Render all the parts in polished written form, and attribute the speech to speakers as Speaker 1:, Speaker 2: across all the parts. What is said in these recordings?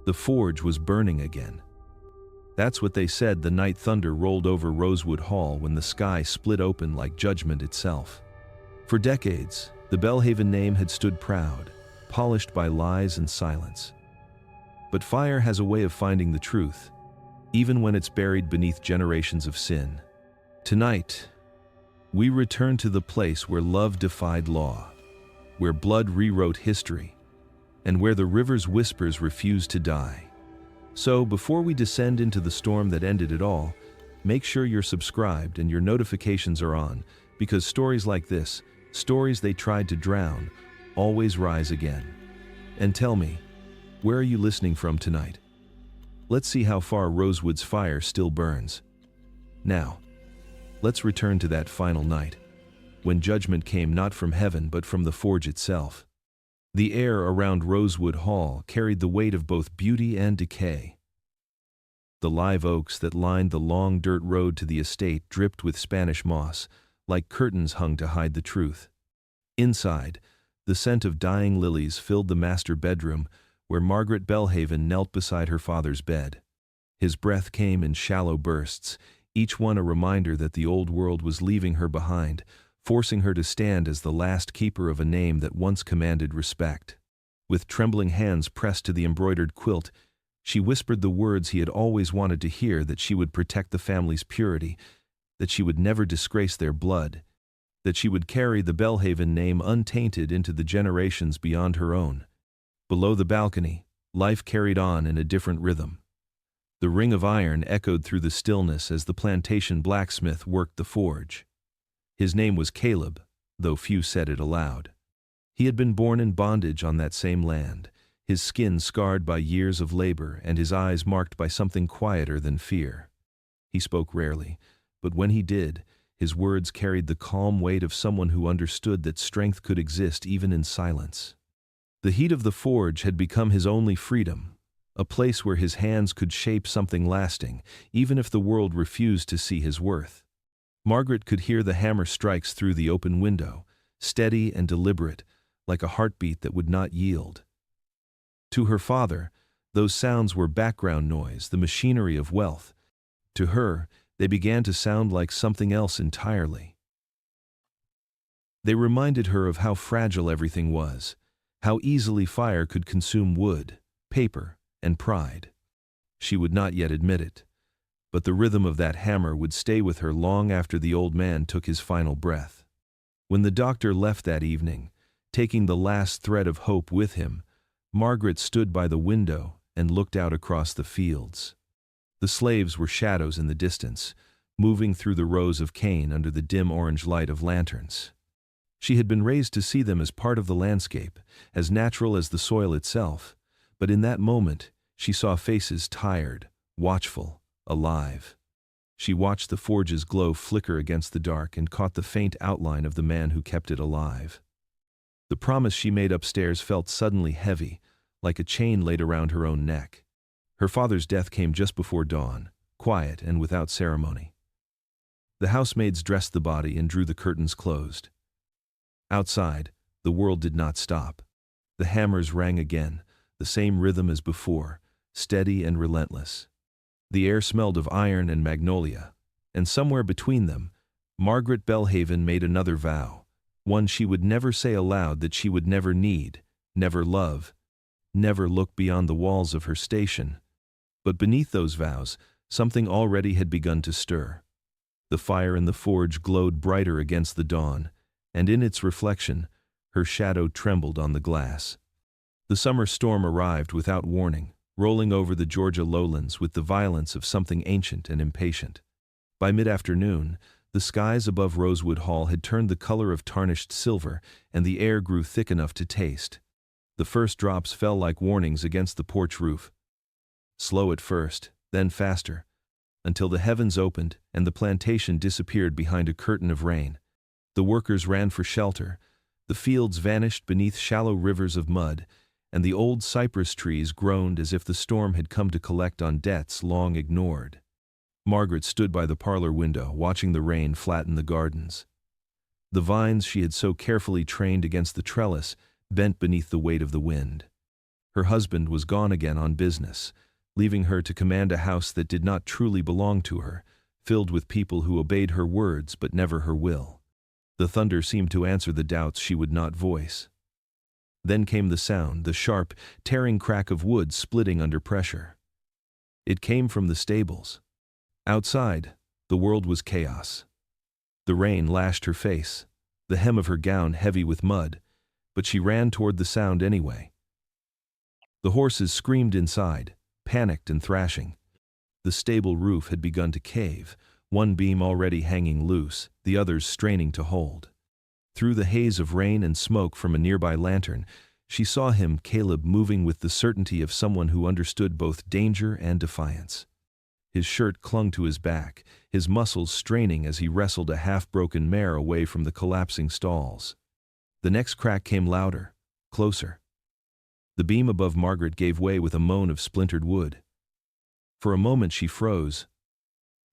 Speaker 1: The forge was burning again. That's what they said the night thunder rolled over Rosewood Hall when the sky split open like judgment itself. For decades, the Belhaven name had stood proud, polished by lies and silence. But fire has a way of finding the truth, even when it's buried beneath generations of sin. Tonight, we return to the place where love defied law, where blood rewrote history, and where the river's whispers refused to die. So, before we descend into the storm that ended it all, make sure you're subscribed and your notifications are on, because stories like this, stories they tried to drown, always rise again. And tell me, where are you listening from tonight? Let's see how far Rosewood's fire still burns. Now, let's return to that final night, when judgment came not from heaven but from the forge itself. The air around Rosewood Hall carried the weight of both beauty and decay. The live oaks that lined the long dirt road to the estate dripped with Spanish moss, like curtains hung to hide the truth. Inside, the scent of dying lilies filled the master bedroom, where Margaret Belhaven knelt beside her father's bed. His breath came in shallow bursts, each one a reminder that the old world was leaving her behind, forcing her to stand as the last keeper of a name that once commanded respect. With trembling hands pressed to the embroidered quilt, she whispered the words he had always wanted to hear, that she would protect the family's purity, that she would never disgrace their blood, that she would carry the Belhaven name untainted into the generations beyond her own. Below the balcony, life carried on in a different rhythm. The ring of iron echoed through the stillness as the plantation blacksmith worked the forge. His name was Caleb, though few said it aloud. He had been born in bondage on that same land, his skin scarred by years of labor and his eyes marked by something quieter than fear. He spoke rarely, but when he did, his words carried the calm weight of someone who understood that strength could exist even in silence. The heat of the forge had become his only freedom, a place where his hands could shape something lasting, even if the world refused to see his worth. Margaret could hear the hammer strikes through the open window, steady and deliberate, like a heartbeat that would not yield. To her father, those sounds were background noise, the machinery of wealth. To her, they began to sound like something else entirely. They reminded her of how fragile everything was, how easily fire could consume wood, paper, and pride. She would not yet admit it, but the rhythm of that hammer would stay with her long after the old man took his final breath. When the doctor left that evening, taking the last thread of hope with him, Margaret stood by the window and looked out across the fields. The slaves were shadows in the distance, moving through the rows of cane under the dim orange light of lanterns. She had been raised to see them as part of the landscape, as natural as the soil itself, but in that moment she saw faces tired, watchful, alive. She watched the forge's glow flicker against the dark and caught the faint outline of the man who kept it alive. The promise she made upstairs felt suddenly heavy, like a chain laid around her own neck. Her father's death came just before dawn, quiet and without ceremony. The housemaids dressed the body and drew the curtains closed. Outside, the world did not stop. The hammers rang again, the same rhythm as before, steady and relentless. The air smelled of iron and magnolia, and somewhere between them, Margaret Belhaven made another vow, one she would never say aloud, that she would never need, never love, never look beyond the walls of her station. But beneath those vows, something already had begun to stir. The fire in the forge glowed brighter against the dawn, and in its reflection, her shadow trembled on the glass. The summer storm arrived without warning, rolling over the Georgia lowlands with the violence of something ancient and impatient. By mid-afternoon, the skies above Rosewood Hall had turned the color of tarnished silver, and the air grew thick enough to taste. The first drops fell like warnings against the porch roof. Slow at first, then faster, until the heavens opened and the plantation disappeared behind a curtain of rain. The workers ran for shelter, the fields vanished beneath shallow rivers of mud, and the old cypress trees groaned as if the storm had come to collect on debts long ignored. Margaret stood by the parlor window, watching the rain flatten the gardens. The vines she had so carefully trained against the trellis bent beneath the weight of the wind. Her husband was gone again on business, leaving her to command a house that did not truly belong to her, filled with people who obeyed her words but never her will. The thunder seemed to answer the doubts she would not voice. Then came the sound, the sharp, tearing crack of wood splitting under pressure. It came from the stables. Outside, the world was chaos. The rain lashed her face, the hem of her gown heavy with mud, but she ran toward the sound anyway. The horses screamed inside, panicked and thrashing. The stable roof had begun to cave, one beam already hanging loose, the others straining to hold. Through the haze of rain and smoke from a nearby lantern, she saw him, Caleb, moving with the certainty of someone who understood both danger and defiance. His shirt clung to his back, his muscles straining as he wrestled a half-broken mare away from the collapsing stalls. The next crack came louder, closer. The beam above Margaret gave way with a moan of splintered wood. For a moment she froze,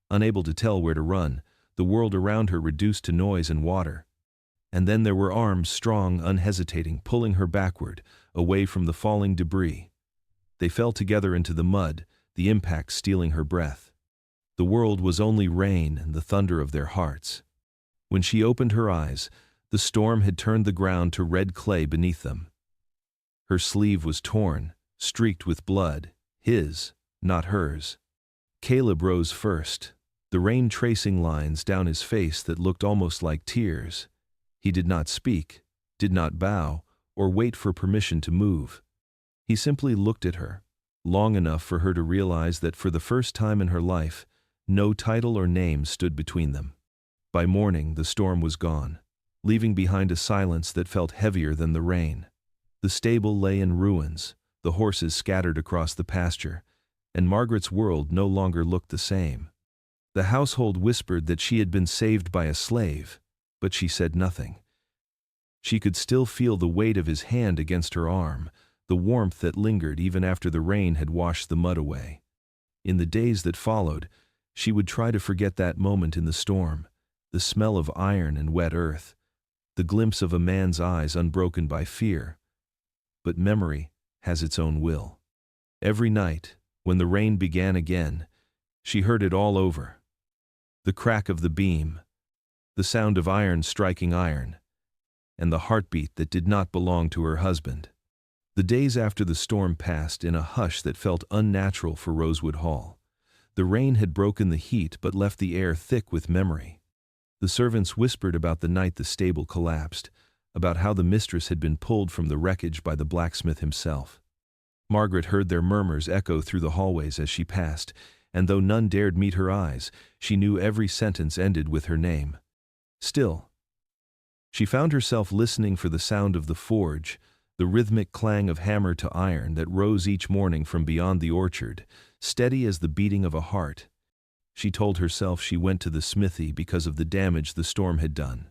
Speaker 1: unable to tell where to run, the world around her reduced to noise and water. And then there were arms, strong, unhesitating, pulling her backward, away from the falling debris. They fell together into the mud, the impact stealing her breath. The world was only rain and the thunder of their hearts. When she opened her eyes, the storm had turned the ground to red clay beneath them. Her sleeve was torn, streaked with blood, his, not hers. Caleb rose first, the rain tracing lines down his face that looked almost like tears. He did not speak, did not bow, or wait for permission to move. He simply looked at her, long enough for her to realize that for the first time in her life, no title or name stood between them. By morning, the storm was gone, leaving behind a silence that felt heavier than the rain. The stable lay in ruins, the horses scattered across the pasture, and Margaret's world no longer looked the same. The household whispered that she had been saved by a slave, but she said nothing. She could still feel the weight of his hand against her arm, the warmth that lingered even after the rain had washed the mud away. In the days that followed, she would try to forget that moment in the storm, the smell of iron and wet earth, the glimpse of a man's eyes unbroken by fear. But memory has its own will. Every night, when the rain began again, she heard it all over. The crack of the beam, the sound of iron striking iron, and the heartbeat that did not belong to her husband. The days after the storm passed in a hush that felt unnatural for Rosewood Hall. The rain had broken the heat but left the air thick with memory. The servants whispered about the night the stable collapsed, about how the mistress had been pulled from the wreckage by the blacksmith himself. Margaret heard their murmurs echo through the hallways as she passed, and though none dared meet her eyes, she knew every sentence ended with her name. Still, she found herself listening for the sound of the forge, the rhythmic clang of hammer to iron that rose each morning from beyond the orchard, steady as the beating of a heart. She told herself she went to the smithy because of the damage the storm had done.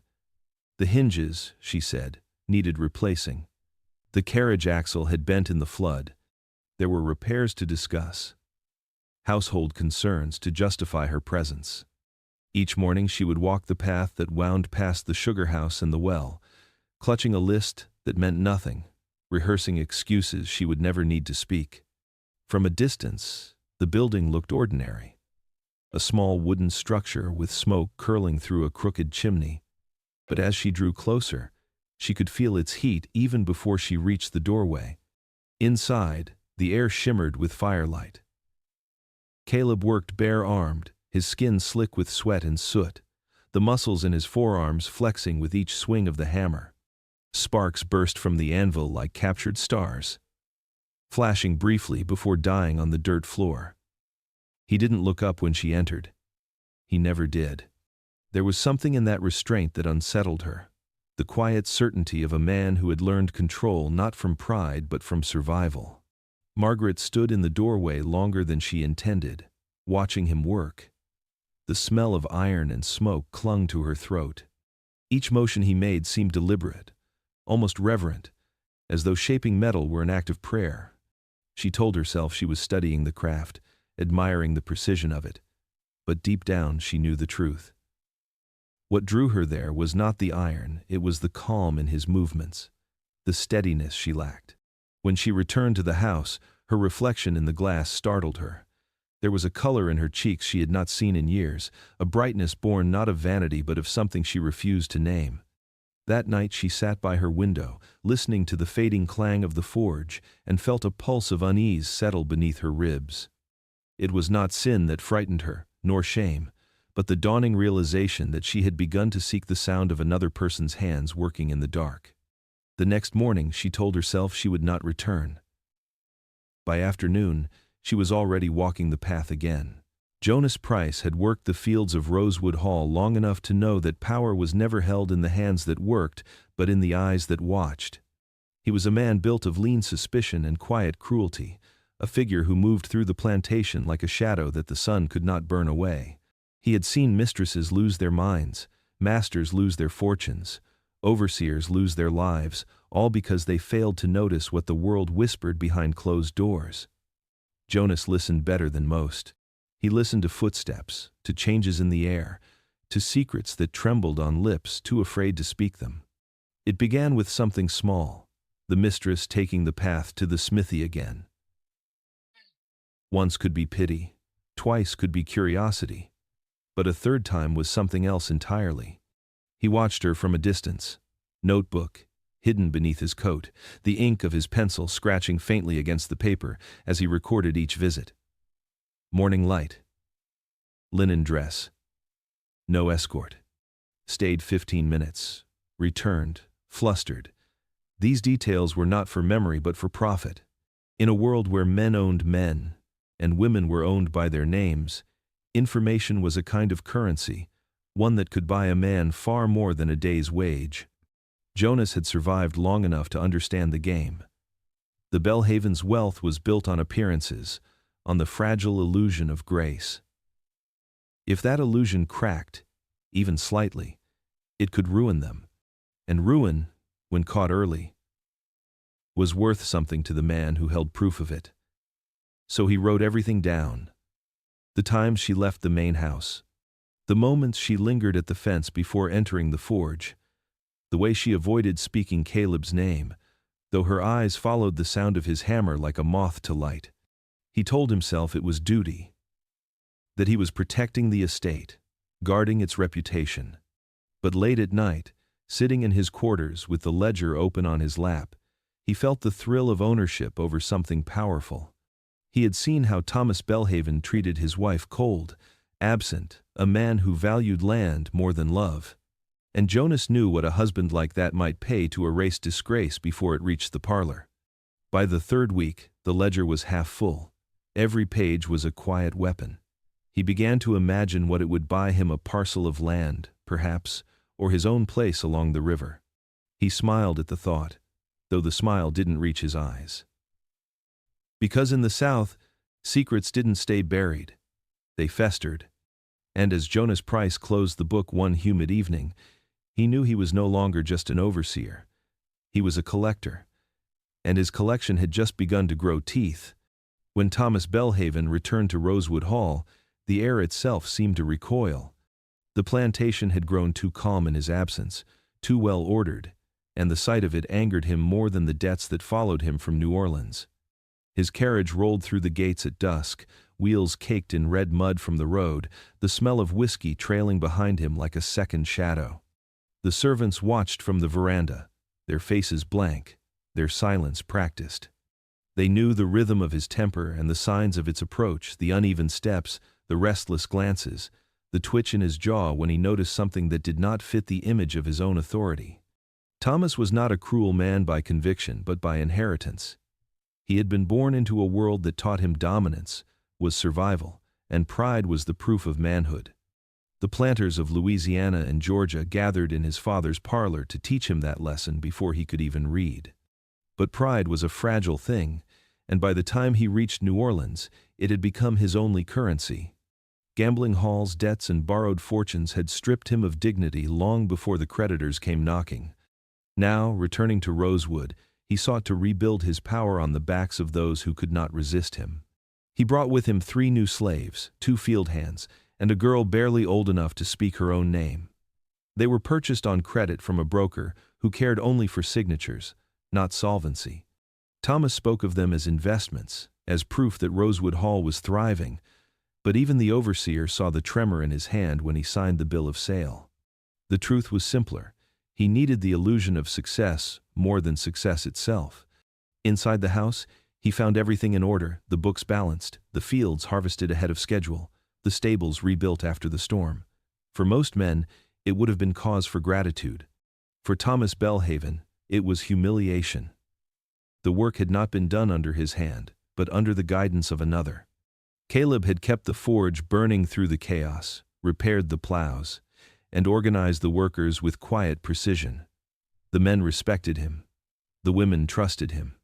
Speaker 1: The hinges, she said, needed replacing. The carriage axle had bent in the flood. There were repairs to discuss, household concerns to justify her presence. Each morning she would walk the path that wound past the sugar house and the well, clutching a list that meant nothing, rehearsing excuses she would never need to speak. From a distance, the building looked ordinary. A small wooden structure with smoke curling through a crooked chimney. But as she drew closer, she could feel its heat even before she reached the doorway. Inside, the air shimmered with firelight. Caleb worked bare-armed, his skin slick with sweat and soot, the muscles in his forearms flexing with each swing of the hammer. Sparks burst from the anvil like captured stars, flashing briefly before dying on the dirt floor. He didn't look up when she entered. He never did. There was something in that restraint that unsettled her, the quiet certainty of a man who had learned control not from pride but from survival. Margaret stood in the doorway longer than she intended, watching him work. The smell of iron and smoke clung to her throat. Each motion he made seemed deliberate, almost reverent, as though shaping metal were an act of prayer. She told herself she was studying the craft, admiring the precision of it, but deep down she knew the truth. What drew her there was not the iron, it was the calm in his movements, the steadiness she lacked. When she returned to the house, her reflection in the glass startled her. There was a color in her cheeks she had not seen in years, a brightness born not of vanity but of something she refused to name. That night she sat by her window, listening to the fading clang of the forge, and felt a pulse of unease settle beneath her ribs. It was not sin that frightened her, nor shame, but the dawning realization that she had begun to seek the sound of another person's hands working in the dark. The next morning she told herself she would not return. By afternoon, she was already walking the path again. Jonas Price had worked the fields of Rosewood Hall long enough to know that power was never held in the hands that worked, but in the eyes that watched. He was a man built of lean suspicion and quiet cruelty, a figure who moved through the plantation like a shadow that the sun could not burn away. He had seen mistresses lose their minds, masters lose their fortunes, overseers lose their lives, all because they failed to notice what the world whispered behind closed doors. Jonas listened better than most. He listened to footsteps, to changes in the air, to secrets that trembled on lips too afraid to speak them. It began with something small, the mistress taking the path to the smithy again. Once could be pity, twice could be curiosity, but a third time was something else entirely. He watched her from a distance, notebook hidden beneath his coat, the ink of his pencil scratching faintly against the paper as he recorded each visit. Morning light. Linen dress. No escort. Stayed 15 minutes. Returned, flustered. These details were not for memory but for profit. In a world where men owned men, and women were owned by their names, information was a kind of currency, one that could buy a man far more than a day's wage. Jonas had survived long enough to understand the game. The Belhaven's wealth was built on appearances, on the fragile illusion of grace. If that illusion cracked, even slightly, it could ruin them. And ruin, when caught early, was worth something to the man who held proof of it. So he wrote everything down. The times she left the main house, the moments she lingered at the fence before entering the forge, the way she avoided speaking Caleb's name, though her eyes followed the sound of his hammer like a moth to light. He told himself it was duty, that he was protecting the estate, guarding its reputation. But late at night, sitting in his quarters with the ledger open on his lap, he felt the thrill of ownership over something powerful. He had seen how Thomas Belhaven treated his wife cold, absent, a man who valued land more than love. And Jonas knew what a husband like that might pay to erase disgrace before it reached the parlor. By the third week, the ledger was half full. Every page was a quiet weapon. He began to imagine what it would buy him: a parcel of land, perhaps, or his own place along the river. He smiled at the thought, though the smile didn't reach his eyes. Because in the South, secrets didn't stay buried. They festered. And as Jonas Price closed the book one humid evening, he knew he was no longer just an overseer. He was a collector. And his collection had just begun to grow teeth. When Thomas Belhaven returned to Rosewood Hall, the air itself seemed to recoil. The plantation had grown too calm in his absence, too well ordered, and the sight of it angered him more than the debts that followed him from New Orleans. His carriage rolled through the gates at dusk, wheels caked in red mud from the road, the smell of whiskey trailing behind him like a second shadow. The servants watched from the veranda, their faces blank, their silence practiced. They knew the rhythm of his temper and the signs of its approach, the uneven steps, the restless glances, the twitch in his jaw when he noticed something that did not fit the image of his own authority. Thomas was not a cruel man by conviction but by inheritance. He had been born into a world that taught him dominance was survival, and pride was the proof of manhood. The planters of Louisiana and Georgia gathered in his father's parlor to teach him that lesson before he could even read. But pride was a fragile thing, and by the time he reached New Orleans, it had become his only currency. Gambling halls, debts, and borrowed fortunes had stripped him of dignity long before the creditors came knocking. Now, returning to Rosewood, he sought to rebuild his power on the backs of those who could not resist him. He brought with him 3 new slaves, 2 field hands, and a girl barely old enough to speak her own name. They were purchased on credit from a broker who cared only for signatures, not solvency. Thomas spoke of them as investments, as proof that Rosewood Hall was thriving, but even the overseer saw the tremor in his hand when he signed the bill of sale. The truth was simpler. He needed the illusion of success more than success itself. Inside the house, he found everything in order, the books balanced, the fields harvested ahead of schedule, the stables rebuilt after the storm. For most men, it would have been cause for gratitude. For Thomas Belhaven, it was humiliation. The work had not been done under his hand, but under the guidance of another. Caleb had kept the forge burning through the chaos, repaired the plows, and organized the workers with quiet precision. The men respected him. The women trusted him.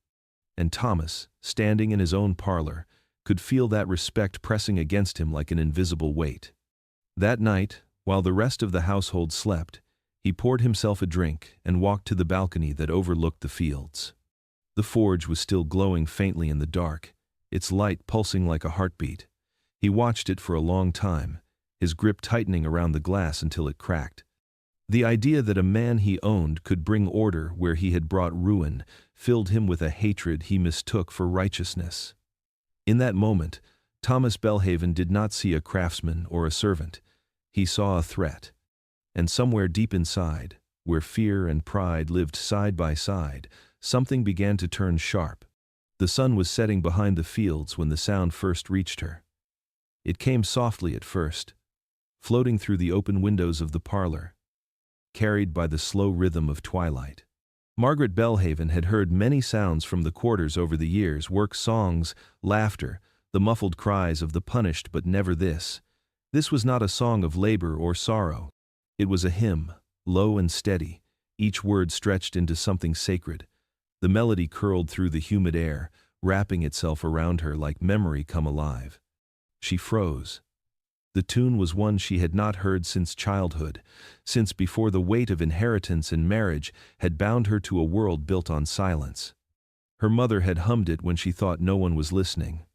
Speaker 1: And Thomas, standing in his own parlor, could feel that respect pressing against him like an invisible weight. That night, while the rest of the household slept, he poured himself a drink and walked to the balcony that overlooked the fields. The forge was still glowing faintly in the dark, its light pulsing like a heartbeat. He watched it for a long time, his grip tightening around the glass until it cracked. The idea that a man he owned could bring order where he had brought ruin filled him with a hatred he mistook for righteousness. In that moment, Thomas Belhaven did not see a craftsman or a servant. He saw a threat. And somewhere deep inside, where fear and pride lived side by side, something began to turn sharp. The sun was setting behind the fields when the sound first reached her. It came softly at first, floating through the open windows of the parlor, carried by the slow rhythm of twilight. Margaret Belhaven had heard many sounds from the quarters over the years, work songs, laughter, the muffled cries of the punished, but never this. This was not a song of labor or sorrow. It was a hymn, low and steady, each word stretched into something sacred. The melody curled through the humid air, wrapping itself around her like memory come alive. She froze. The tune was one she had not heard since childhood, since before the weight of inheritance and marriage had bound her to a world built on silence. Her mother had hummed it when she thought no one was listening.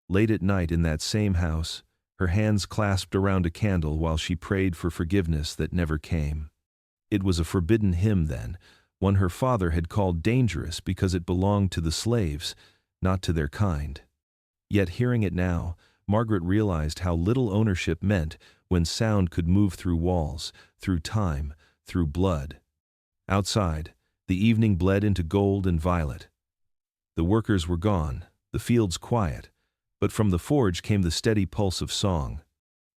Speaker 1: Late at night in that same house, her hands clasped around a candle while she prayed for forgiveness that never came. It was a forbidden hymn then, one her father had called dangerous because it belonged to the slaves, not to their kind. Yet hearing it now, Margaret realized how little ownership meant when sound could move through walls, through time, through blood. Outside, the evening bled into gold and violet. The workers were gone, the fields quiet, but from the forge came the steady pulse of song.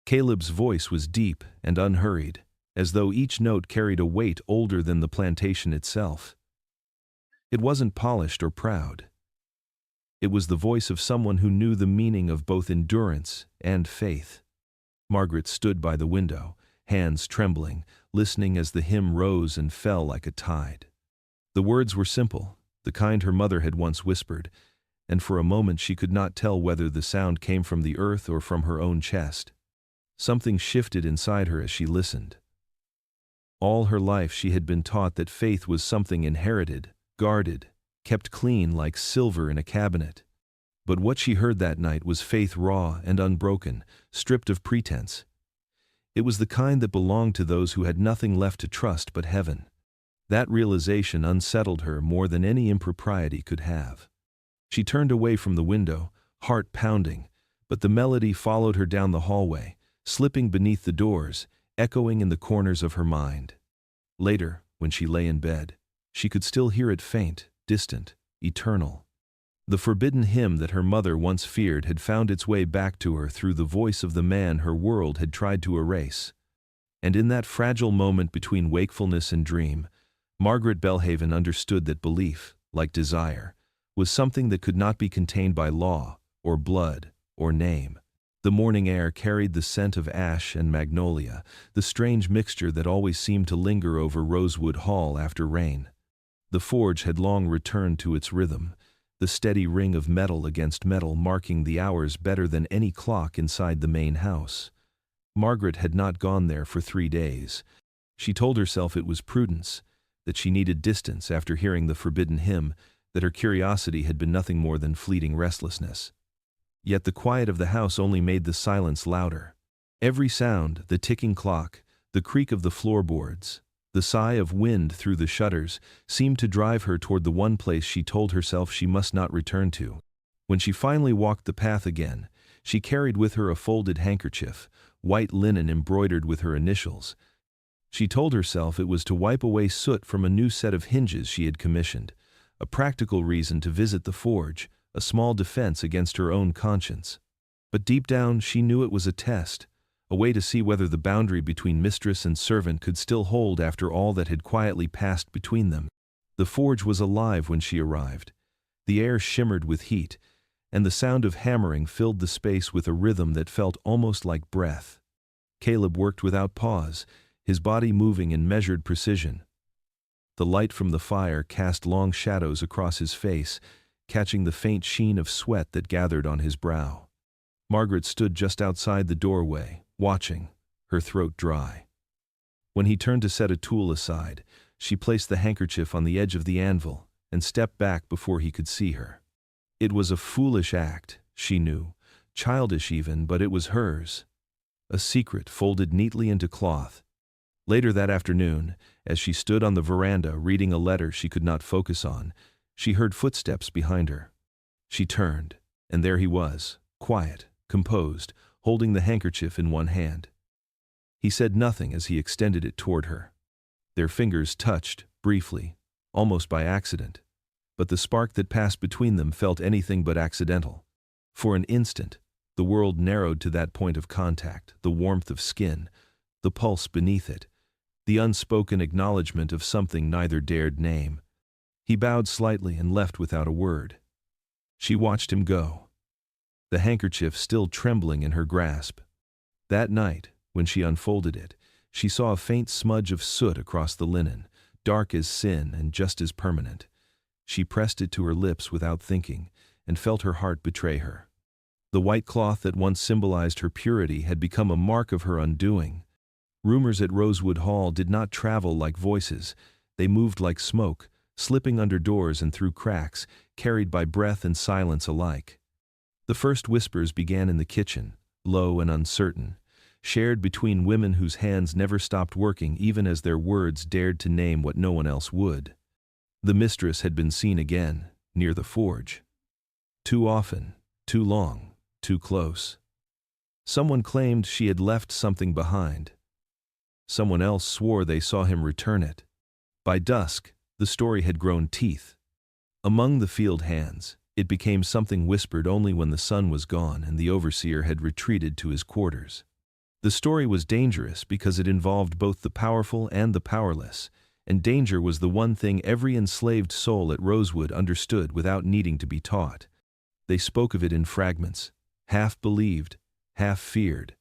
Speaker 1: Caleb's voice was deep and unhurried, as though each note carried a weight older than the plantation itself. It wasn't polished or proud. It was the voice of someone who knew the meaning of both endurance and faith. Margaret stood by the window, hands trembling, listening as the hymn rose and fell like a tide. The words were simple, the kind her mother had once whispered, and for a moment she could not tell whether the sound came from the earth or from her own chest. Something shifted inside her as she listened. All her life she had been taught that faith was something inherited, guarded, kept clean like silver in a cabinet. But what she heard that night was faith raw and unbroken, stripped of pretense. It was the kind that belonged to those who had nothing left to trust but heaven. That realization unsettled her more than any impropriety could have. She turned away from the window, heart pounding, but the melody followed her down the hallway, slipping beneath the doors, echoing in the corners of her mind. Later, when she lay in bed, she could still hear it faint, distant, eternal. The forbidden hymn that her mother once feared had found its way back to her through the voice of the man her world had tried to erase. And in that fragile moment between wakefulness and dream, Margaret Belhaven understood that belief, like desire, was something that could not be contained by law, or blood, or name. The morning air carried the scent of ash and magnolia, the strange mixture that always seemed to linger over Rosewood Hall after rain. The forge had long returned to its rhythm, the steady ring of metal against metal marking the hours better than any clock inside the main house. Margaret had not gone there for 3 days. She told herself it was prudence, that she needed distance after hearing the forbidden hymn, that her curiosity had been nothing more than fleeting restlessness. Yet the quiet of the house only made the silence louder. Every sound, the ticking clock, the creak of the floorboards, The sigh of wind through the shutters seemed to drive her toward the one place she told herself she must not return to. When she finally walked the path again, she carried with her a folded handkerchief, white linen embroidered with her initials. She told herself it was to wipe away soot from a new set of hinges she had commissioned, a practical reason to visit the forge, a small defense against her own conscience. But deep down she knew it was a test, a way to see whether the boundary between mistress and servant could still hold after all that had quietly passed between them. The forge was alive when she arrived. The air shimmered with heat, and the sound of hammering filled the space with a rhythm that felt almost like breath. Caleb worked without pause, his body moving in measured precision. The light from the fire cast long shadows across his face, catching the faint sheen of sweat that gathered on his brow. Margaret stood just outside the doorway, watching, her throat dry. When he turned to set a tool aside, she placed the handkerchief on the edge of the anvil and stepped back before he could see her. It was a foolish act, she knew, childish even, but it was hers. A secret folded neatly into cloth. Later that afternoon, as she stood on the veranda reading a letter she could not focus on, she heard footsteps behind her. She turned, and there he was, quiet, composed, holding the handkerchief in one hand. He said nothing as he extended it toward her. Their fingers touched, briefly, almost by accident, but the spark that passed between them felt anything but accidental. For an instant, the world narrowed to that point of contact, the warmth of skin, the pulse beneath it, the unspoken acknowledgement of something neither dared name. He bowed slightly and left without a word. She watched him go, the handkerchief still trembling in her grasp. That night, when she unfolded it, she saw a faint smudge of soot across the linen, dark as sin and just as permanent. She pressed it to her lips without thinking, and felt her heart betray her. The white cloth that once symbolized her purity had become a mark of her undoing. Rumors at Rosewood Hall did not travel like voices. They moved like smoke, slipping under doors and through cracks, carried by breath and silence alike. The first whispers began in the kitchen, low and uncertain, shared between women whose hands never stopped working even as their words dared to name what no one else would. The mistress had been seen again, near the forge. Too often, too long, too close. Someone claimed she had left something behind. Someone else swore they saw him return it. By dusk, the story had grown teeth. Among the field hands, it became something whispered only when the sun was gone and the overseer had retreated to his quarters. The story was dangerous because it involved both the powerful and the powerless, and danger was the one thing every enslaved soul at Rosewood understood without needing to be taught. They spoke of it in fragments, half believed, half feared.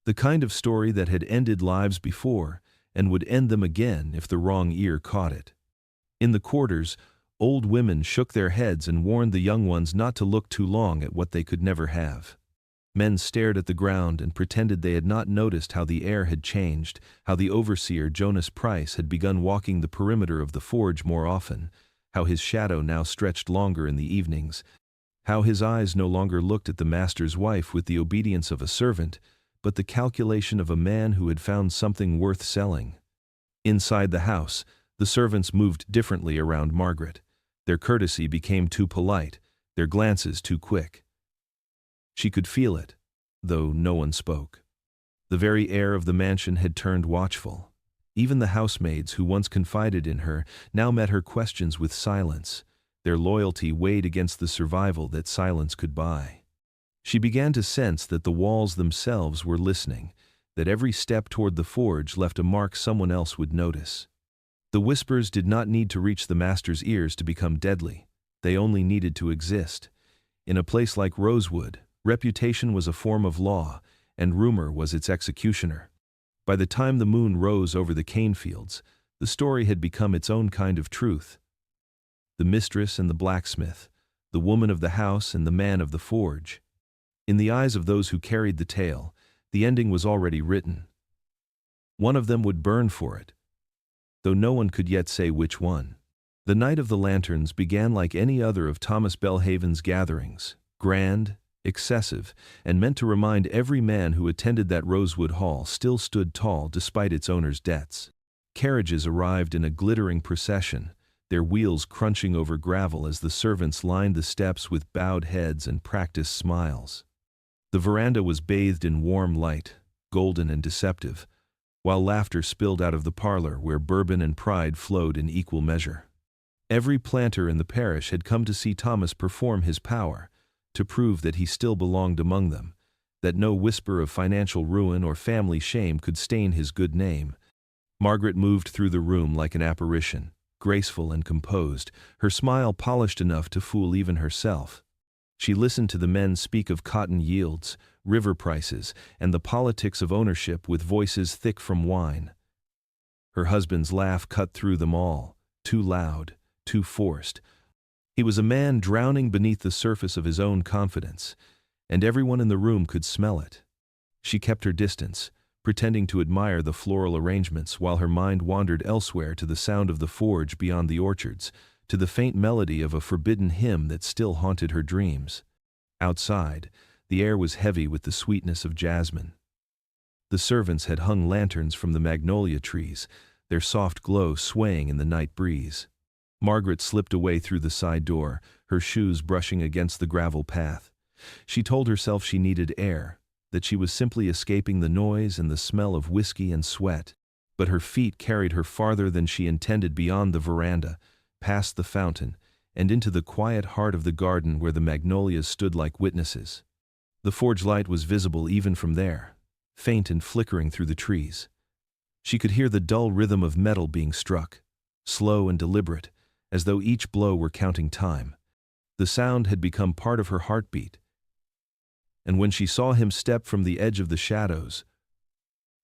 Speaker 1: The kind of story that had ended lives before and would end them again if the wrong ear caught it. In the quarters, old women shook their heads and warned the young ones not to look too long at what they could never have. Men stared at the ground and pretended they had not noticed how the air had changed, how the overseer Jonas Price had begun walking the perimeter of the forge more often, how his shadow now stretched longer in the evenings, how his eyes no longer looked at the master's wife with the obedience of a servant, but the calculation of a man who had found something worth selling. Inside the house, the servants moved differently around Margaret. Their courtesy became too polite, their glances too quick. She could feel it, though no one spoke. The very air of the mansion had turned watchful. Even the housemaids who once confided in her now met her questions with silence. Their loyalty weighed against the survival that silence could buy. She began to sense that the walls themselves were listening, that every step toward the forge left a mark someone else would notice. The whispers did not need to reach the master's ears to become deadly. They only needed to exist. In a place like Rosewood, reputation was a form of law, and rumor was its executioner. By the time the moon rose over the cane fields, the story had become its own kind of truth. The mistress and the blacksmith, the woman of the house and the man of the forge. In the eyes of those who carried the tale, the ending was already written. One of them would burn for it, though no one could yet say which one. The Night of the Lanterns began like any other of Thomas Belhaven's gatherings, grand, excessive, and meant to remind every man who attended that Rosewood Hall still stood tall despite its owner's debts. Carriages arrived in a glittering procession, their wheels crunching over gravel as the servants lined the steps with bowed heads and practiced smiles. The veranda was bathed in warm light, golden and deceptive, while laughter spilled out of the parlor where bourbon and pride flowed in equal measure. Every planter in the parish had come to see Thomas perform his power, to prove that he still belonged among them, that no whisper of financial ruin or family shame could stain his good name. Margaret moved through the room like an apparition, graceful and composed, her smile polished enough to fool even herself. She listened to the men speak of cotton yields, river prices, and the politics of ownership with voices thick from wine. Her husband's laugh cut through them all, too loud, too forced. He was a man drowning beneath the surface of his own confidence, and everyone in the room could smell it. She kept her distance, pretending to admire the floral arrangements while her mind wandered elsewhere to the sound of the forge beyond the orchards, to the faint melody of a forbidden hymn that still haunted her dreams. Outside, the air was heavy with the sweetness of jasmine. The servants had hung lanterns from the magnolia trees, their soft glow swaying in the night breeze. Margaret slipped away through the side door, her shoes brushing against the gravel path. She told herself she needed air, that she was simply escaping the noise and the smell of whiskey and sweat. But her feet carried her farther than she intended, beyond the veranda, past the fountain, and into the quiet heart of the garden where the magnolias stood like witnesses. The forge light was visible even from there, faint and flickering through the trees. She could hear the dull rhythm of metal being struck, slow and deliberate, as though each blow were counting time. The sound had become part of her heartbeat, and when she saw him step from the edge of the shadows,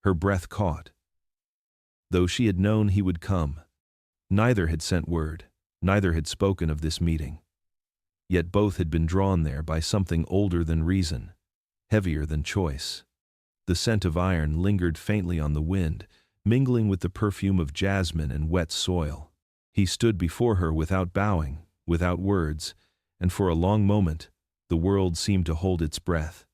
Speaker 1: her breath caught. Though she had known he would come, neither had sent word, neither had spoken of this meeting. Yet both had been drawn there by something older than reason, heavier than choice. The scent of iron lingered faintly on the wind, mingling with the perfume of jasmine and wet soil. He stood before her without bowing, without words, and for a long moment, the world seemed to hold its breath.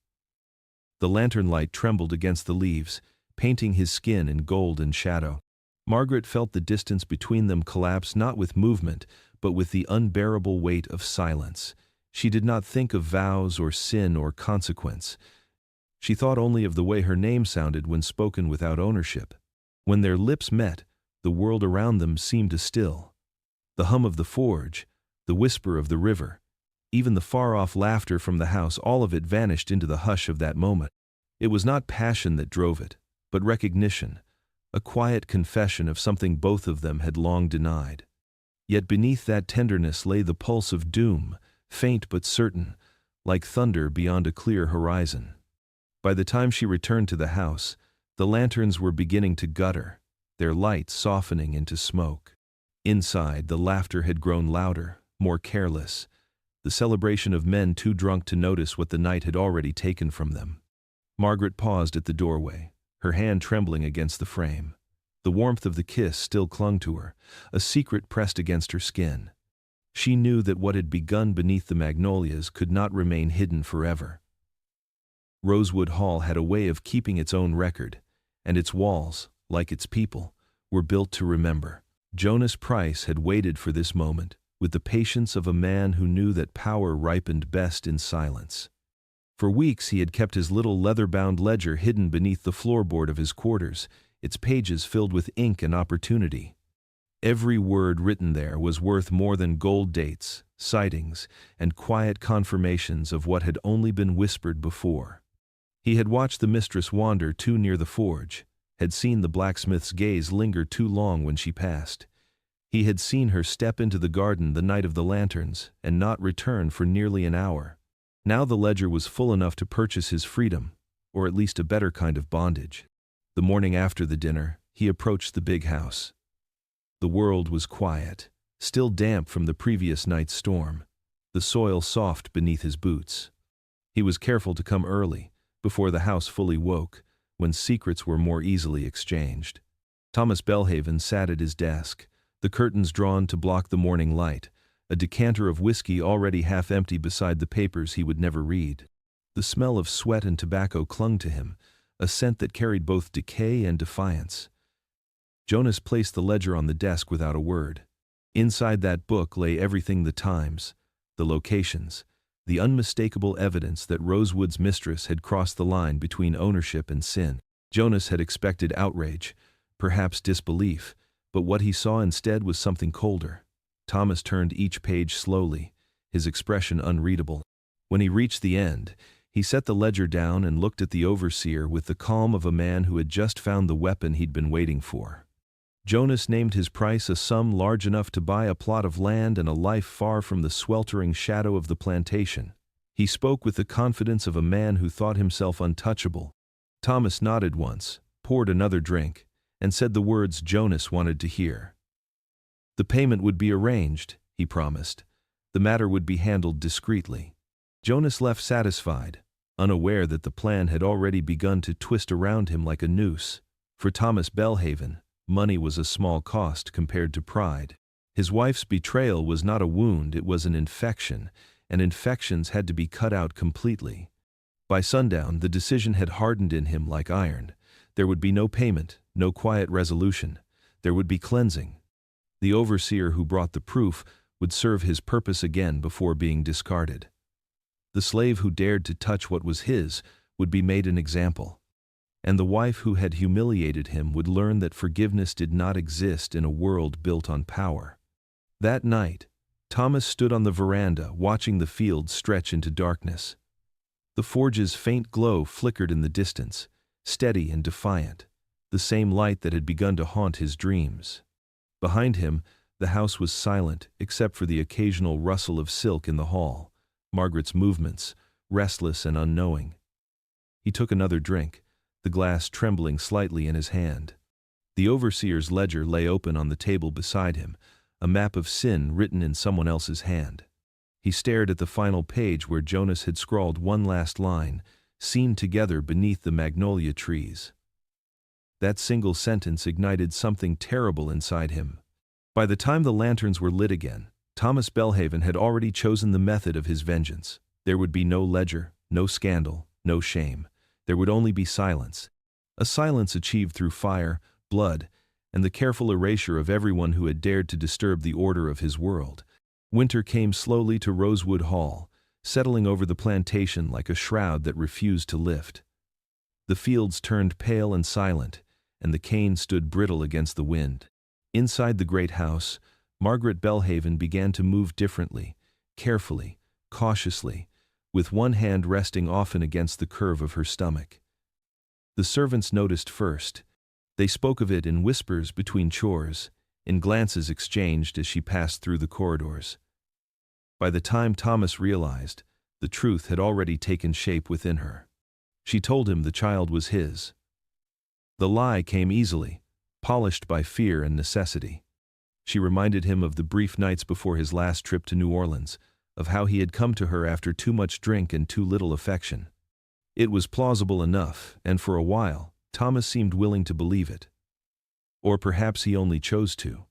Speaker 1: The lantern light trembled against the leaves, painting his skin in gold and shadow. Margaret felt the distance between them collapse not with movement, but with the unbearable weight of silence. She did not think of vows or sin or consequence. She thought only of the way her name sounded when spoken without ownership. When their lips met, the world around them seemed to still. The hum of the forge, the whisper of the river, even the far-off laughter from the house, all of it vanished into the hush of that moment. It was not passion that drove it, but recognition, a quiet confession of something both of them had long denied. Yet beneath that tenderness lay the pulse of doom, faint but certain, like thunder beyond a clear horizon. By the time she returned to the house, the lanterns were beginning to gutter, their light softening into smoke. Inside, the laughter had grown louder, more careless, the celebration of men too drunk to notice what the night had already taken from them. Margaret paused at the doorway, her hand trembling against the frame. The warmth of the kiss still clung to her, a secret pressed against her skin. She knew that what had begun beneath the magnolias could not remain hidden forever. Rosewood Hall had a way of keeping its own record, and its walls, like its people, were built to remember. Jonas Price had waited for this moment, with the patience of a man who knew that power ripened best in silence. For weeks he had kept his little leather-bound ledger hidden beneath the floorboard of his quarters, its pages filled with ink and opportunity. Every word written there was worth more than gold dates, sightings, and quiet confirmations of what had only been whispered before. He had watched the mistress wander too near the forge, had seen the blacksmith's gaze linger too long when she passed. He had seen her step into the garden the night of the lanterns and not return for nearly an hour. Now the ledger was full enough to purchase his freedom, or at least a better kind of bondage. The morning after the dinner, he approached the big house. The world was quiet, still damp from the previous night's storm, the soil soft beneath his boots. He was careful to come early, before the house fully woke, when secrets were more easily exchanged. Thomas Belhaven sat at his desk, the curtains drawn to block the morning light, a decanter of whiskey already half empty beside the papers he would never read. The smell of sweat and tobacco clung to him, a scent that carried both decay and defiance. Jonas placed the ledger on the desk without a word. Inside that book lay everything: the times, the locations, the unmistakable evidence that Rosewood's mistress had crossed the line between ownership and sin. Jonas had expected outrage, perhaps disbelief, but what he saw instead was something colder. Thomas turned each page slowly, his expression unreadable. When he reached the end, he set the ledger down and looked at the overseer with the calm of a man who had just found the weapon he'd been waiting for. Jonas named his price, a sum large enough to buy a plot of land and a life far from the sweltering shadow of the plantation. He spoke with the confidence of a man who thought himself untouchable. Thomas nodded once, poured another drink, and said the words Jonas wanted to hear. The payment would be arranged, he promised. The matter would be handled discreetly. Jonas left satisfied, unaware that the plan had already begun to twist around him like a noose. For Thomas Belhaven, money was a small cost compared to pride. His wife's betrayal was not a wound, it was an infection, and infections had to be cut out completely. By sundown, the decision had hardened in him like iron. There would be no payment, no quiet resolution. There would be cleansing. The overseer who brought the proof would serve his purpose again before being discarded. The slave who dared to touch what was his would be made an example. And the wife who had humiliated him would learn that forgiveness did not exist in a world built on power. That night, Thomas stood on the veranda watching the fields stretch into darkness. The forge's faint glow flickered in the distance, steady and defiant, the same light that had begun to haunt his dreams. Behind him, the house was silent except for the occasional rustle of silk in the hall, Margaret's movements, restless and unknowing. He took another drink, the glass trembling slightly in his hand. The overseer's ledger lay open on the table beside him, a map of sin written in someone else's hand. He stared at the final page where Jonas had scrawled one last line, seen together beneath the magnolia trees. That single sentence ignited something terrible inside him. By the time the lanterns were lit again, Thomas Belhaven had already chosen the method of his vengeance. There would be no ledger, no scandal, no shame. There would only be silence. A silence achieved through fire, blood, and the careful erasure of everyone who had dared to disturb the order of his world. Winter came slowly to Rosewood Hall, settling over the plantation like a shroud that refused to lift. The fields turned pale and silent, and the cane stood brittle against the wind. Inside the great house, Margaret Belhaven began to move differently, carefully, cautiously, with one hand resting often against the curve of her stomach. The servants noticed first. They spoke of it in whispers between chores, in glances exchanged as she passed through the corridors. By the time Thomas realized, the truth had already taken shape within her. She told him the child was his. The lie came easily, polished by fear and necessity. She reminded him of the brief nights before his last trip to New Orleans, of how he had come to her after too much drink and too little affection. It was plausible enough, and for a while, Thomas seemed willing to believe it. Or perhaps he only chose to.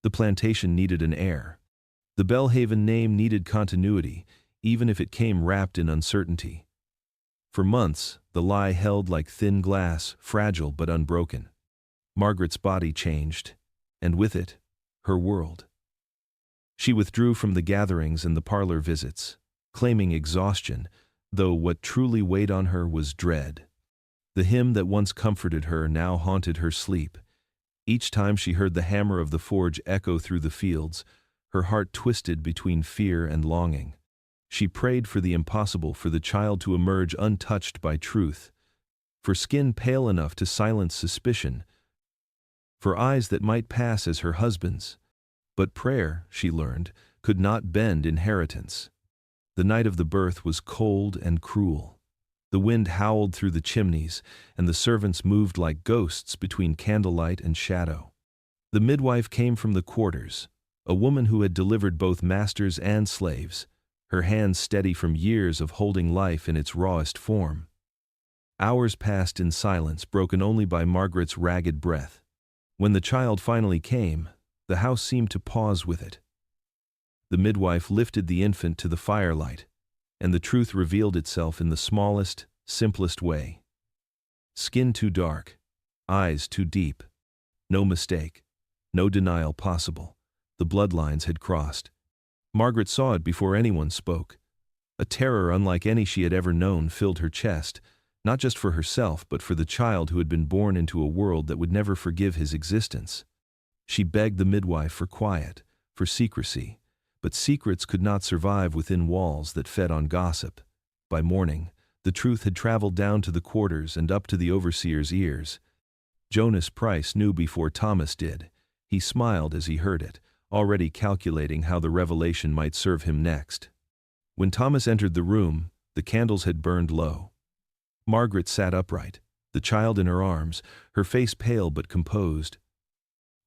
Speaker 1: The plantation needed an heir. The Belhaven name needed continuity, even if it came wrapped in uncertainty. For months, the lie held like thin glass, fragile but unbroken. Margaret's body changed, and with it, her world. She withdrew from the gatherings and the parlor visits, claiming exhaustion, though what truly weighed on her was dread. The hymn that once comforted her now haunted her sleep. Each time she heard the hammer of the forge echo through the fields, her heart twisted between fear and longing. She prayed for the impossible, for the child to emerge untouched by truth, for skin pale enough to silence suspicion, for eyes that might pass as her husband's. But prayer, she learned, could not bend inheritance. The night of the birth was cold and cruel. The wind howled through the chimneys, and the servants moved like ghosts between candlelight and shadow. The midwife came from the quarters, a woman who had delivered both masters and slaves, her hands steady from years of holding life in its rawest form. Hours passed in silence, broken only by Margaret's ragged breath. When the child finally came, the house seemed to pause with it. The midwife lifted the infant to the firelight, and the truth revealed itself in the smallest, simplest way. Skin too dark, eyes too deep. No mistake. No denial possible. The bloodlines had crossed. Margaret saw it before anyone spoke. A terror unlike any she had ever known filled her chest, not just for herself but for the child who had been born into a world that would never forgive his existence. She begged the midwife for quiet, for secrecy, but secrets could not survive within walls that fed on gossip. By morning, the truth had traveled down to the quarters and up to the overseer's ears. Jonas Price knew before Thomas did. He smiled as he heard it, already calculating how the revelation might serve him next. When Thomas entered the room, the candles had burned low. Margaret sat upright, the child in her arms, her face pale but composed.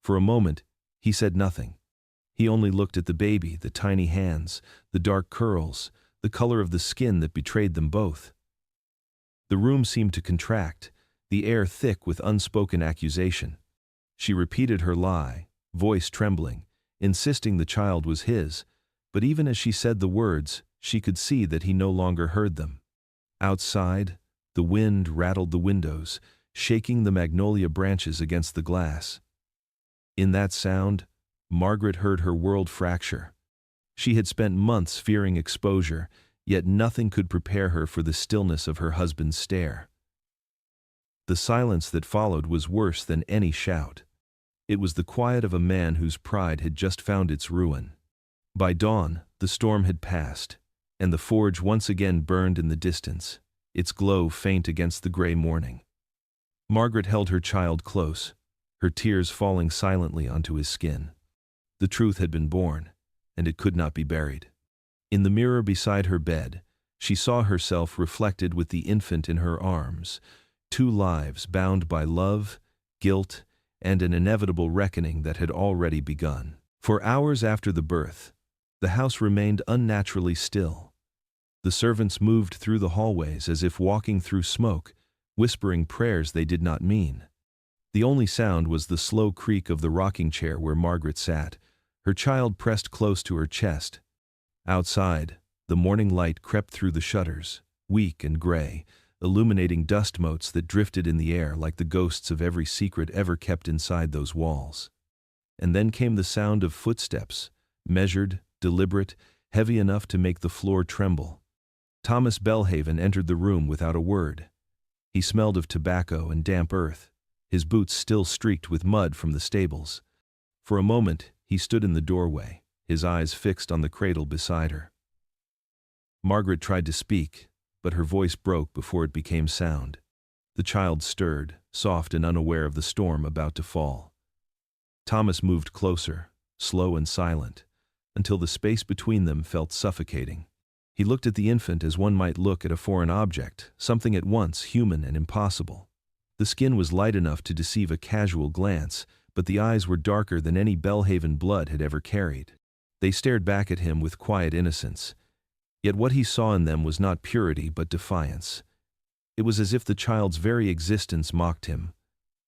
Speaker 1: For a moment, he said nothing. He only looked at the baby, the tiny hands, the dark curls, the color of the skin that betrayed them both. The room seemed to contract, the air thick with unspoken accusation. She repeated her lie, voice trembling, insisting the child was his, but even as she said the words, she could see that he no longer heard them. Outside, the wind rattled the windows, shaking the magnolia branches against the glass. In that sound, Margaret heard her world fracture. She had spent months fearing exposure, yet nothing could prepare her for the stillness of her husband's stare. The silence that followed was worse than any shout. It was the quiet of a man whose pride had just found its ruin. By dawn, the storm had passed, and the forge once again burned in the distance, its glow faint against the gray morning. Margaret held her child close, her tears falling silently onto his skin. The truth had been born, and it could not be buried. In the mirror beside her bed, she saw herself reflected with the infant in her arms, two lives bound by love, guilt, and an inevitable reckoning that had already begun. For hours after the birth, the house remained unnaturally still. The servants moved through the hallways as if walking through smoke, whispering prayers they did not mean. The only sound was the slow creak of the rocking chair where Margaret sat, her child pressed close to her chest. Outside, the morning light crept through the shutters, weak and gray, illuminating dust motes that drifted in the air like the ghosts of every secret ever kept inside those walls. And then came the sound of footsteps, measured, deliberate, heavy enough to make the floor tremble. Thomas Belhaven entered the room without a word. He smelled of tobacco and damp earth, his boots still streaked with mud from the stables. For a moment, he stood in the doorway, his eyes fixed on the cradle beside her. Margaret tried to speak, but her voice broke before it became sound. The child stirred, soft and unaware of the storm about to fall. Thomas moved closer, slow and silent, until the space between them felt suffocating. He looked at the infant as one might look at a foreign object, something at once human and impossible. The skin was light enough to deceive a casual glance, but the eyes were darker than any Belhaven blood had ever carried. They stared back at him with quiet innocence. Yet what he saw in them was not purity but defiance. It was as if the child's very existence mocked him,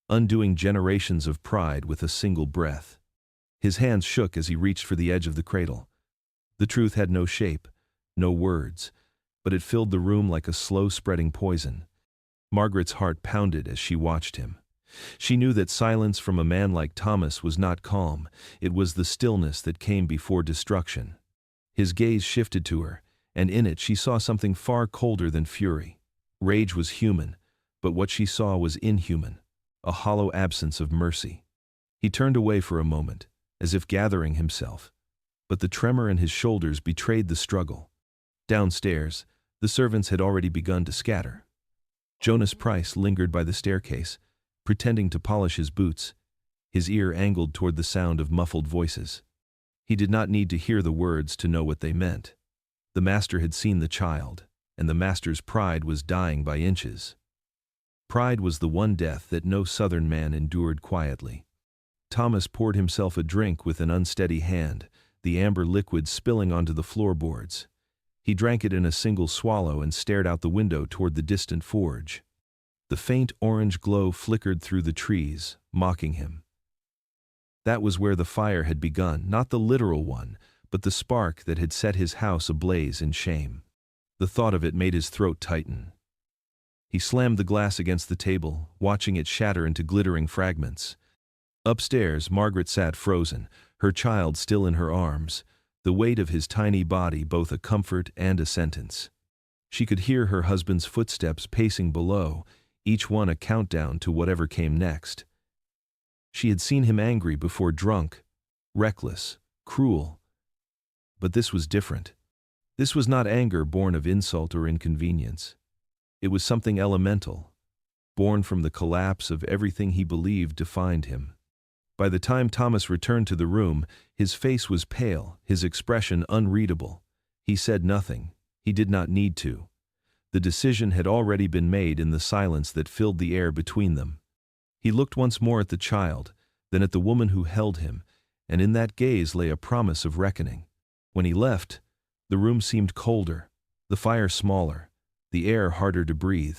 Speaker 1: undoing generations of pride with a single breath. His hands shook as he reached for the edge of the cradle. The truth had no shape, no words, but it filled the room like a slow-spreading poison. Margaret's heart pounded as she watched him. She knew that silence from a man like Thomas was not calm, it was the stillness that came before destruction. His gaze shifted to her, and in it she saw something far colder than fury. Rage was human, but what she saw was inhuman, a hollow absence of mercy. He turned away for a moment, as if gathering himself, but the tremor in his shoulders betrayed the struggle. Downstairs, the servants had already begun to scatter. Jonas Price lingered by the staircase, pretending to polish his boots, his ear angled toward the sound of muffled voices. He did not need to hear the words to know what they meant. The master had seen the child, and the master's pride was dying by inches. Pride was the one death that no southern man endured quietly. Thomas poured himself a drink with an unsteady hand, the amber liquid spilling onto the floorboards. He drank it in a single swallow and stared out the window toward the distant forge. The faint orange glow flickered through the trees, mocking him. That was where the fire had begun, not the literal one, but the spark that had set his house ablaze in shame. The thought of it made his throat tighten. He slammed the glass against the table, watching it shatter into glittering fragments. Upstairs, Margaret sat frozen, her child still in her arms, the weight of his tiny body both a comfort and a sentence. She could hear her husband's footsteps pacing below, each one a countdown to whatever came next. She had seen him angry before, drunk, reckless, cruel. But this was different. This was not anger born of insult or inconvenience. It was something elemental, born from the collapse of everything he believed defined him. By the time Thomas returned to the room, his face was pale, his expression unreadable. He said nothing. He did not need to. The decision had already been made in the silence that filled the air between them. He looked once more at the child, then at the woman who held him, and in that gaze lay a promise of reckoning. When he left, the room seemed colder, the fire smaller, the air harder to breathe.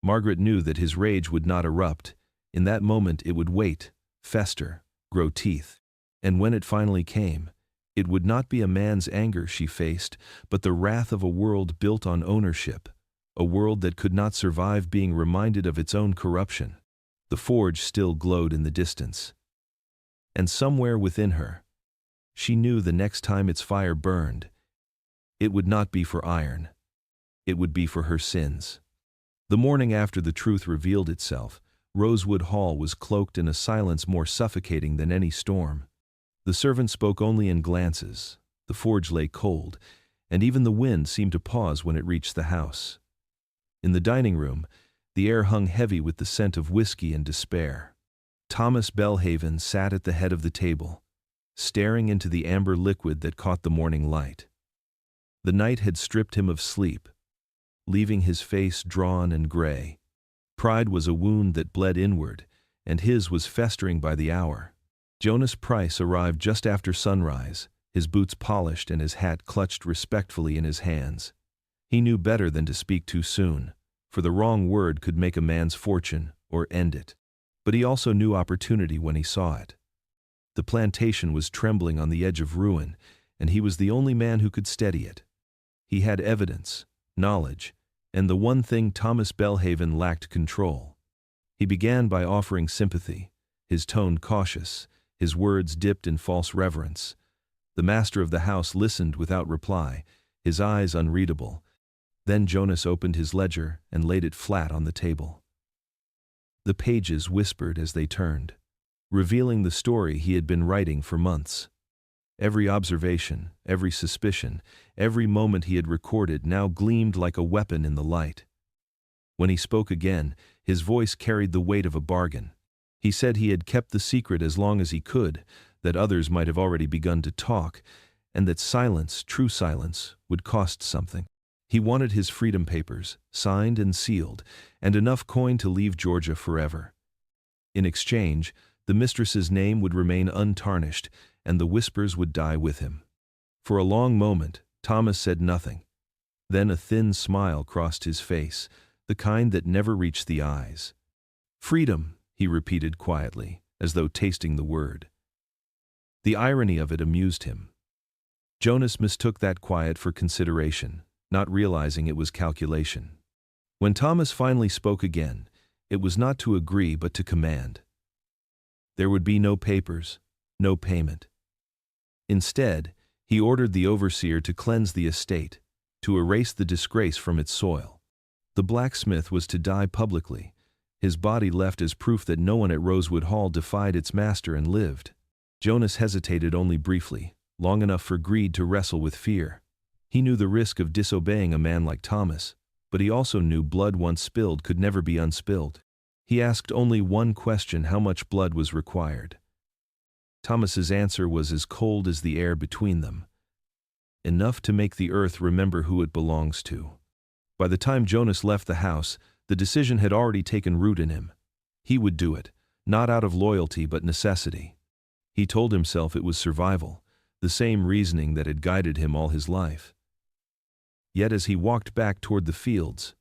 Speaker 1: Margaret knew that his rage would not erupt. In that moment it would wait, fester, grow teeth. And when it finally came, it would not be a man's anger she faced, but the wrath of a world built on ownership, a world that could not survive being reminded of its own corruption. The forge still glowed in the distance. And somewhere within her, she knew the next time its fire burned, it would not be for iron. It would be for her sins. The morning after the truth revealed itself, Rosewood Hall was cloaked in a silence more suffocating than any storm. The servant spoke only in glances, the forge lay cold, and even the wind seemed to pause when it reached the house. In the dining room, the air hung heavy with the scent of whiskey and despair. Thomas Belhaven sat at the head of the table, staring into the amber liquid that caught the morning light. The night had stripped him of sleep, leaving his face drawn and gray. Pride was a wound that bled inward, and his was festering by the hour. Jonas Price arrived just after sunrise, his boots polished and his hat clutched respectfully in his hands. He knew better than to speak too soon, for the wrong word could make a man's fortune or end it. But he also knew opportunity when he saw it. The plantation was trembling on the edge of ruin, and he was the only man who could steady it. He had evidence, knowledge, and the one thing Thomas Belhaven lacked: control. He began by offering sympathy, his tone cautious, his words dipped in false reverence. The master of the house listened without reply, his eyes unreadable. Then Jonas opened his ledger and laid it flat on the table. The pages whispered as they turned, revealing the story he had been writing for months. Every observation, every suspicion, every moment he had recorded now gleamed like a weapon in the light. When he spoke again, his voice carried the weight of a bargain. He said he had kept the secret as long as he could, that others might have already begun to talk, and that silence, true silence, would cost something. He wanted his freedom papers, signed and sealed, and enough coin to leave Georgia forever. In exchange, the mistress's name would remain untarnished, and the whispers would die with him. For a long moment, Thomas said nothing. Then a thin smile crossed his face, the kind that never reached the eyes. "Freedom," he repeated quietly, as though tasting the word. The irony of it amused him. Jonas mistook that quiet for consideration, not realizing it was calculation. When Thomas finally spoke again, it was not to agree but to command. There would be no papers, no payment. Instead, he ordered the overseer to cleanse the estate, to erase the disgrace from its soil. The blacksmith was to die publicly, his body left as proof that no one at Rosewood Hall defied its master and lived. Jonas hesitated only briefly, long enough for greed to wrestle with fear. He knew the risk of disobeying a man like Thomas, but he also knew blood once spilled could never be unspilled. He asked only one question: how much blood was required? Thomas's answer was as cold as the air between them. Enough to make the earth remember who it belongs to. By the time Jonas left the house, the decision had already taken root in him. He would do it, not out of loyalty but necessity. He told himself it was survival, the same reasoning that had guided him all his life. Yet as he walked back toward the fields,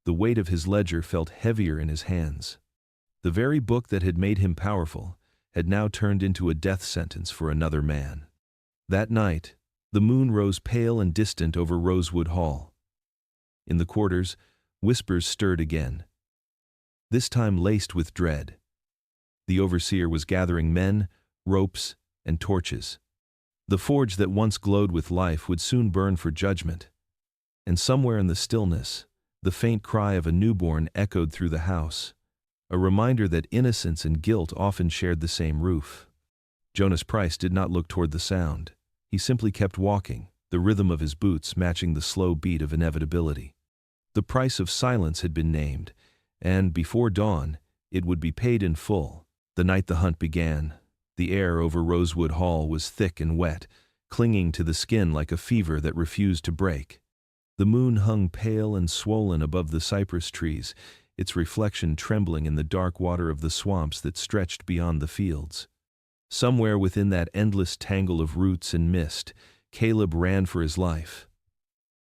Speaker 1: the weight of his ledger felt heavier in his hands. The very book that had made him powerful had now turned into a death sentence for another man. That night, the moon rose pale and distant over Rosewood Hall. In the quarters, whispers stirred again, this time laced with dread. The overseer was gathering men, ropes, and torches. The forge that once glowed with life would soon burn for judgment. And somewhere in the stillness, the faint cry of a newborn echoed through the house, a reminder that innocence and guilt often shared the same roof. Jonas Price did not look toward the sound. He simply kept walking, the rhythm of his boots matching the slow beat of inevitability. The price of silence had been named, and before dawn, it would be paid in full. The night the hunt began, the air over Rosewood Hall was thick and wet, clinging to the skin like a fever that refused to break. The moon hung pale and swollen above the cypress trees, its reflection trembling in the dark water of the swamps that stretched beyond the fields. Somewhere within that endless tangle of roots and mist, Caleb ran for his life.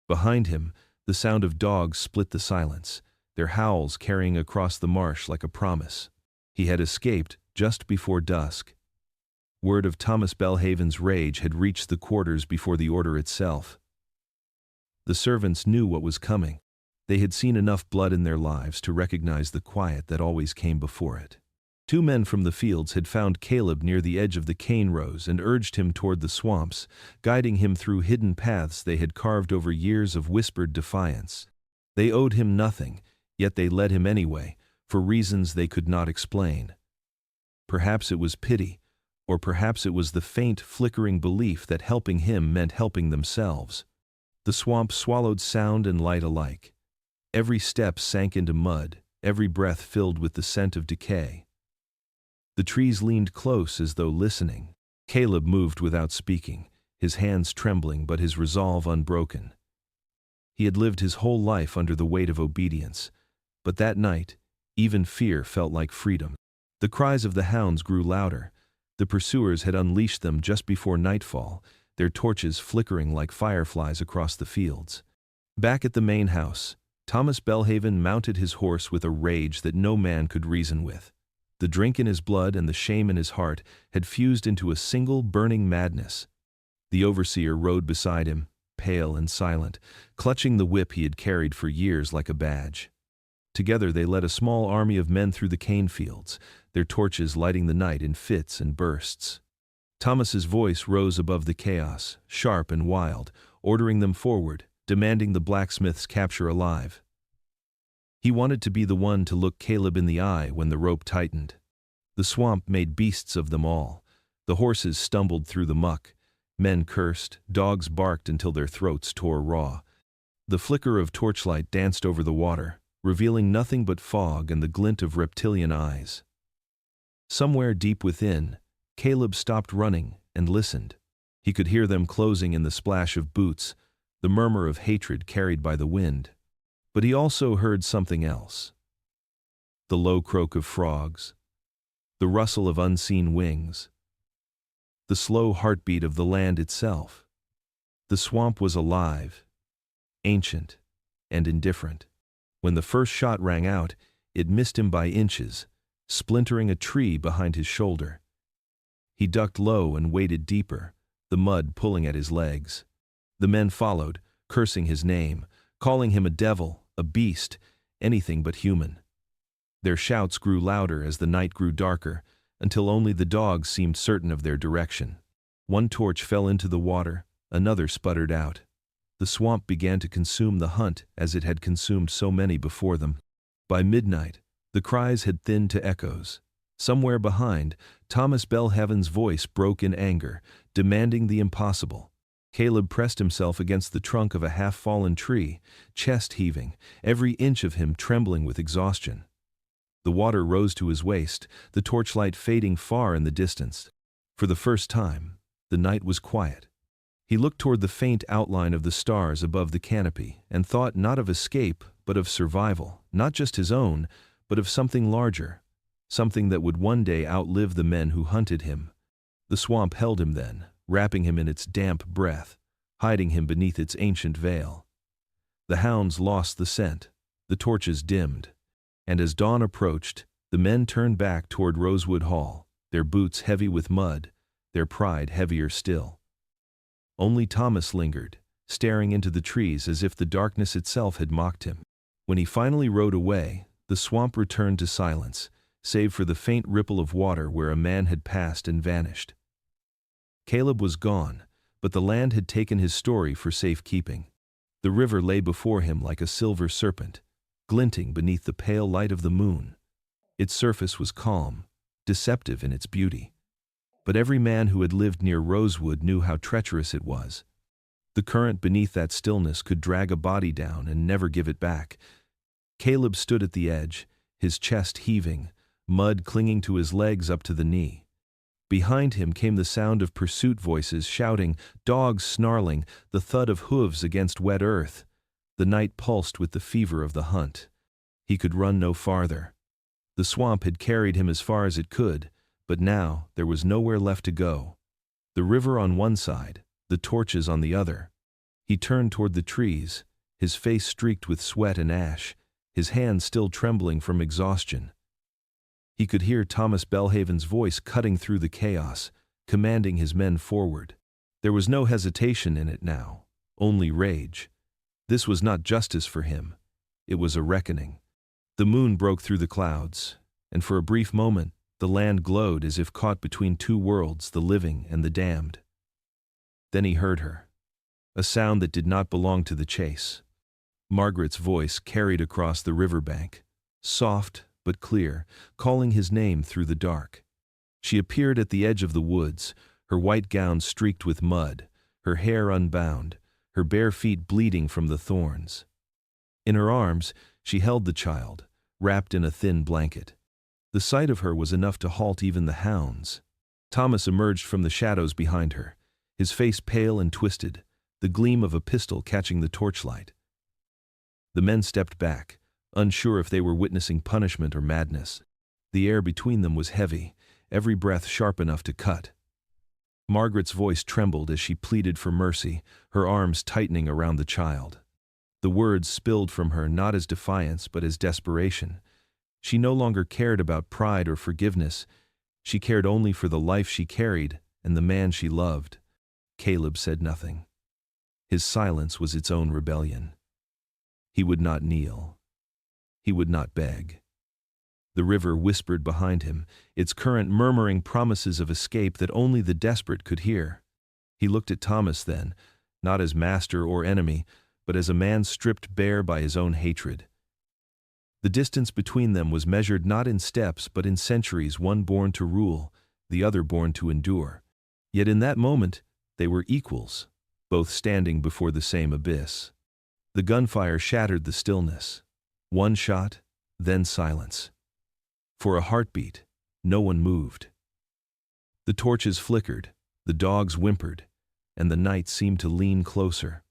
Speaker 1: Behind him, the sound of dogs split the silence, their howls carrying across the marsh like a promise. He had escaped just before dusk. Word of Thomas Belhaven's rage had reached the quarters before the order itself. The servants knew what was coming. They had seen enough blood in their lives to recognize the quiet that always came before it. 2 men from the fields had found Caleb near the edge of the cane rows and urged him toward the swamps, guiding him through hidden paths they had carved over years of whispered defiance. They owed him nothing, yet they led him anyway, for reasons they could not explain. Perhaps it was pity, or perhaps it was the faint, flickering belief that helping him meant helping themselves. The swamp swallowed sound and light alike. Every step sank into mud, every breath filled with the scent of decay. The trees leaned close as though listening. Caleb moved without speaking, his hands trembling but his resolve unbroken. He had lived his whole life under the weight of obedience, but that night, even fear felt like freedom. The cries of the hounds grew louder. The pursuers had unleashed them just before nightfall, their torches flickering like fireflies across the fields. Back at the main house, Thomas Belhaven mounted his horse with a rage that no man could reason with. The drink in his blood and the shame in his heart had fused into a single burning madness. The overseer rode beside him, pale and silent, clutching the whip he had carried for years like a badge. Together they led a small army of men through the cane fields, their torches lighting the night in fits and bursts. Thomas's voice rose above the chaos, sharp and wild, ordering them forward, demanding the blacksmith's capture alive. He wanted to be the one to look Caleb in the eye when the rope tightened. The swamp made beasts of them all. The horses stumbled through the muck. Men cursed, dogs barked until their throats tore raw. The flicker of torchlight danced over the water, revealing nothing but fog and the glint of reptilian eyes. Somewhere deep within, Caleb stopped running and listened. He could hear them closing in the splash of boots, the murmur of hatred carried by the wind. But he also heard something else. The low croak of frogs, the rustle of unseen wings, the slow heartbeat of the land itself. The swamp was alive, ancient, and indifferent. When the first shot rang out, it missed him by inches, splintering a tree behind his shoulder. He ducked low and waded deeper, the mud pulling at his legs. The men followed, cursing his name, calling him a devil, a beast, anything but human. Their shouts grew louder as the night grew darker, until only the dogs seemed certain of their direction. One torch fell into the water, another sputtered out. The swamp began to consume the hunt as it had consumed so many before them. By midnight, the cries had thinned to echoes. Somewhere behind, Thomas Belhaven's voice broke in anger, demanding the impossible. Caleb pressed himself against the trunk of a half-fallen tree, chest heaving, every inch of him trembling with exhaustion. The water rose to his waist, the torchlight fading far in the distance. For the first time, the night was quiet. He looked toward the faint outline of the stars above the canopy and thought not of escape, but of survival, not just his own, but of something larger, something that would one day outlive the men who hunted him. The swamp held him then, wrapping him in its damp breath, hiding him beneath its ancient veil. The hounds lost the scent, the torches dimmed, and as dawn approached, the men turned back toward Rosewood Hall, their boots heavy with mud, their pride heavier still. Only Thomas lingered, staring into the trees as if the darkness itself had mocked him. When he finally rode away, the swamp returned to silence, save for the faint ripple of water where a man had passed and vanished. Caleb was gone, but the land had taken his story for safekeeping. The river lay before him like a silver serpent, glinting beneath the pale light of the moon. Its surface was calm, deceptive in its beauty. But every man who had lived near Rosewood knew how treacherous it was. The current beneath that stillness could drag a body down and never give it back. Caleb stood at the edge, his chest heaving, mud clinging to his legs up to the knee. Behind him came the sound of pursuit voices shouting, dogs snarling, the thud of hooves against wet earth. The night pulsed with the fever of the hunt. He could run no farther. The swamp had carried him as far as it could, but now there was nowhere left to go. The river on one side, the torches on the other. He turned toward the trees, his face streaked with sweat and ash, his hands still trembling from exhaustion. He could hear Thomas Belhaven's voice cutting through the chaos, commanding his men forward. There was no hesitation in it now, only rage. This was not justice for him. It was a reckoning. The moon broke through the clouds, and for a brief moment, the land glowed as if caught between two worlds, the living and the damned. Then he heard her. A sound that did not belong to the chase. Margaret's voice carried across the riverbank, soft but clear, calling his name through the dark. She appeared at the edge of the woods, her white gown streaked with mud, her hair unbound, her bare feet bleeding from the thorns. In her arms, she held the child, wrapped in a thin blanket. The sight of her was enough to halt even the hounds. Thomas emerged from the shadows behind her, his face pale and twisted, the gleam of a pistol catching the torchlight. The men stepped back, unsure if they were witnessing punishment or madness. The air between them was heavy, every breath sharp enough to cut. Margaret's voice trembled as she pleaded for mercy, her arms tightening around the child. The words spilled from her not as defiance but as desperation. She no longer cared about pride or forgiveness. She cared only for the life she carried and the man she loved. Caleb said nothing. His silence was its own rebellion. He would not kneel. He would not beg. The river whispered behind him, its current murmuring promises of escape that only the desperate could hear. He looked at Thomas then, not as master or enemy, but as a man stripped bare by his own hatred. The distance between them was measured not in steps but in centuries, one born to rule, the other born to endure. Yet in that moment, they were equals, both standing before the same abyss. The gunfire shattered the stillness. One shot, then silence. For a heartbeat, no one moved. The torches flickered, the dogs whimpered, and the night seemed to lean closer.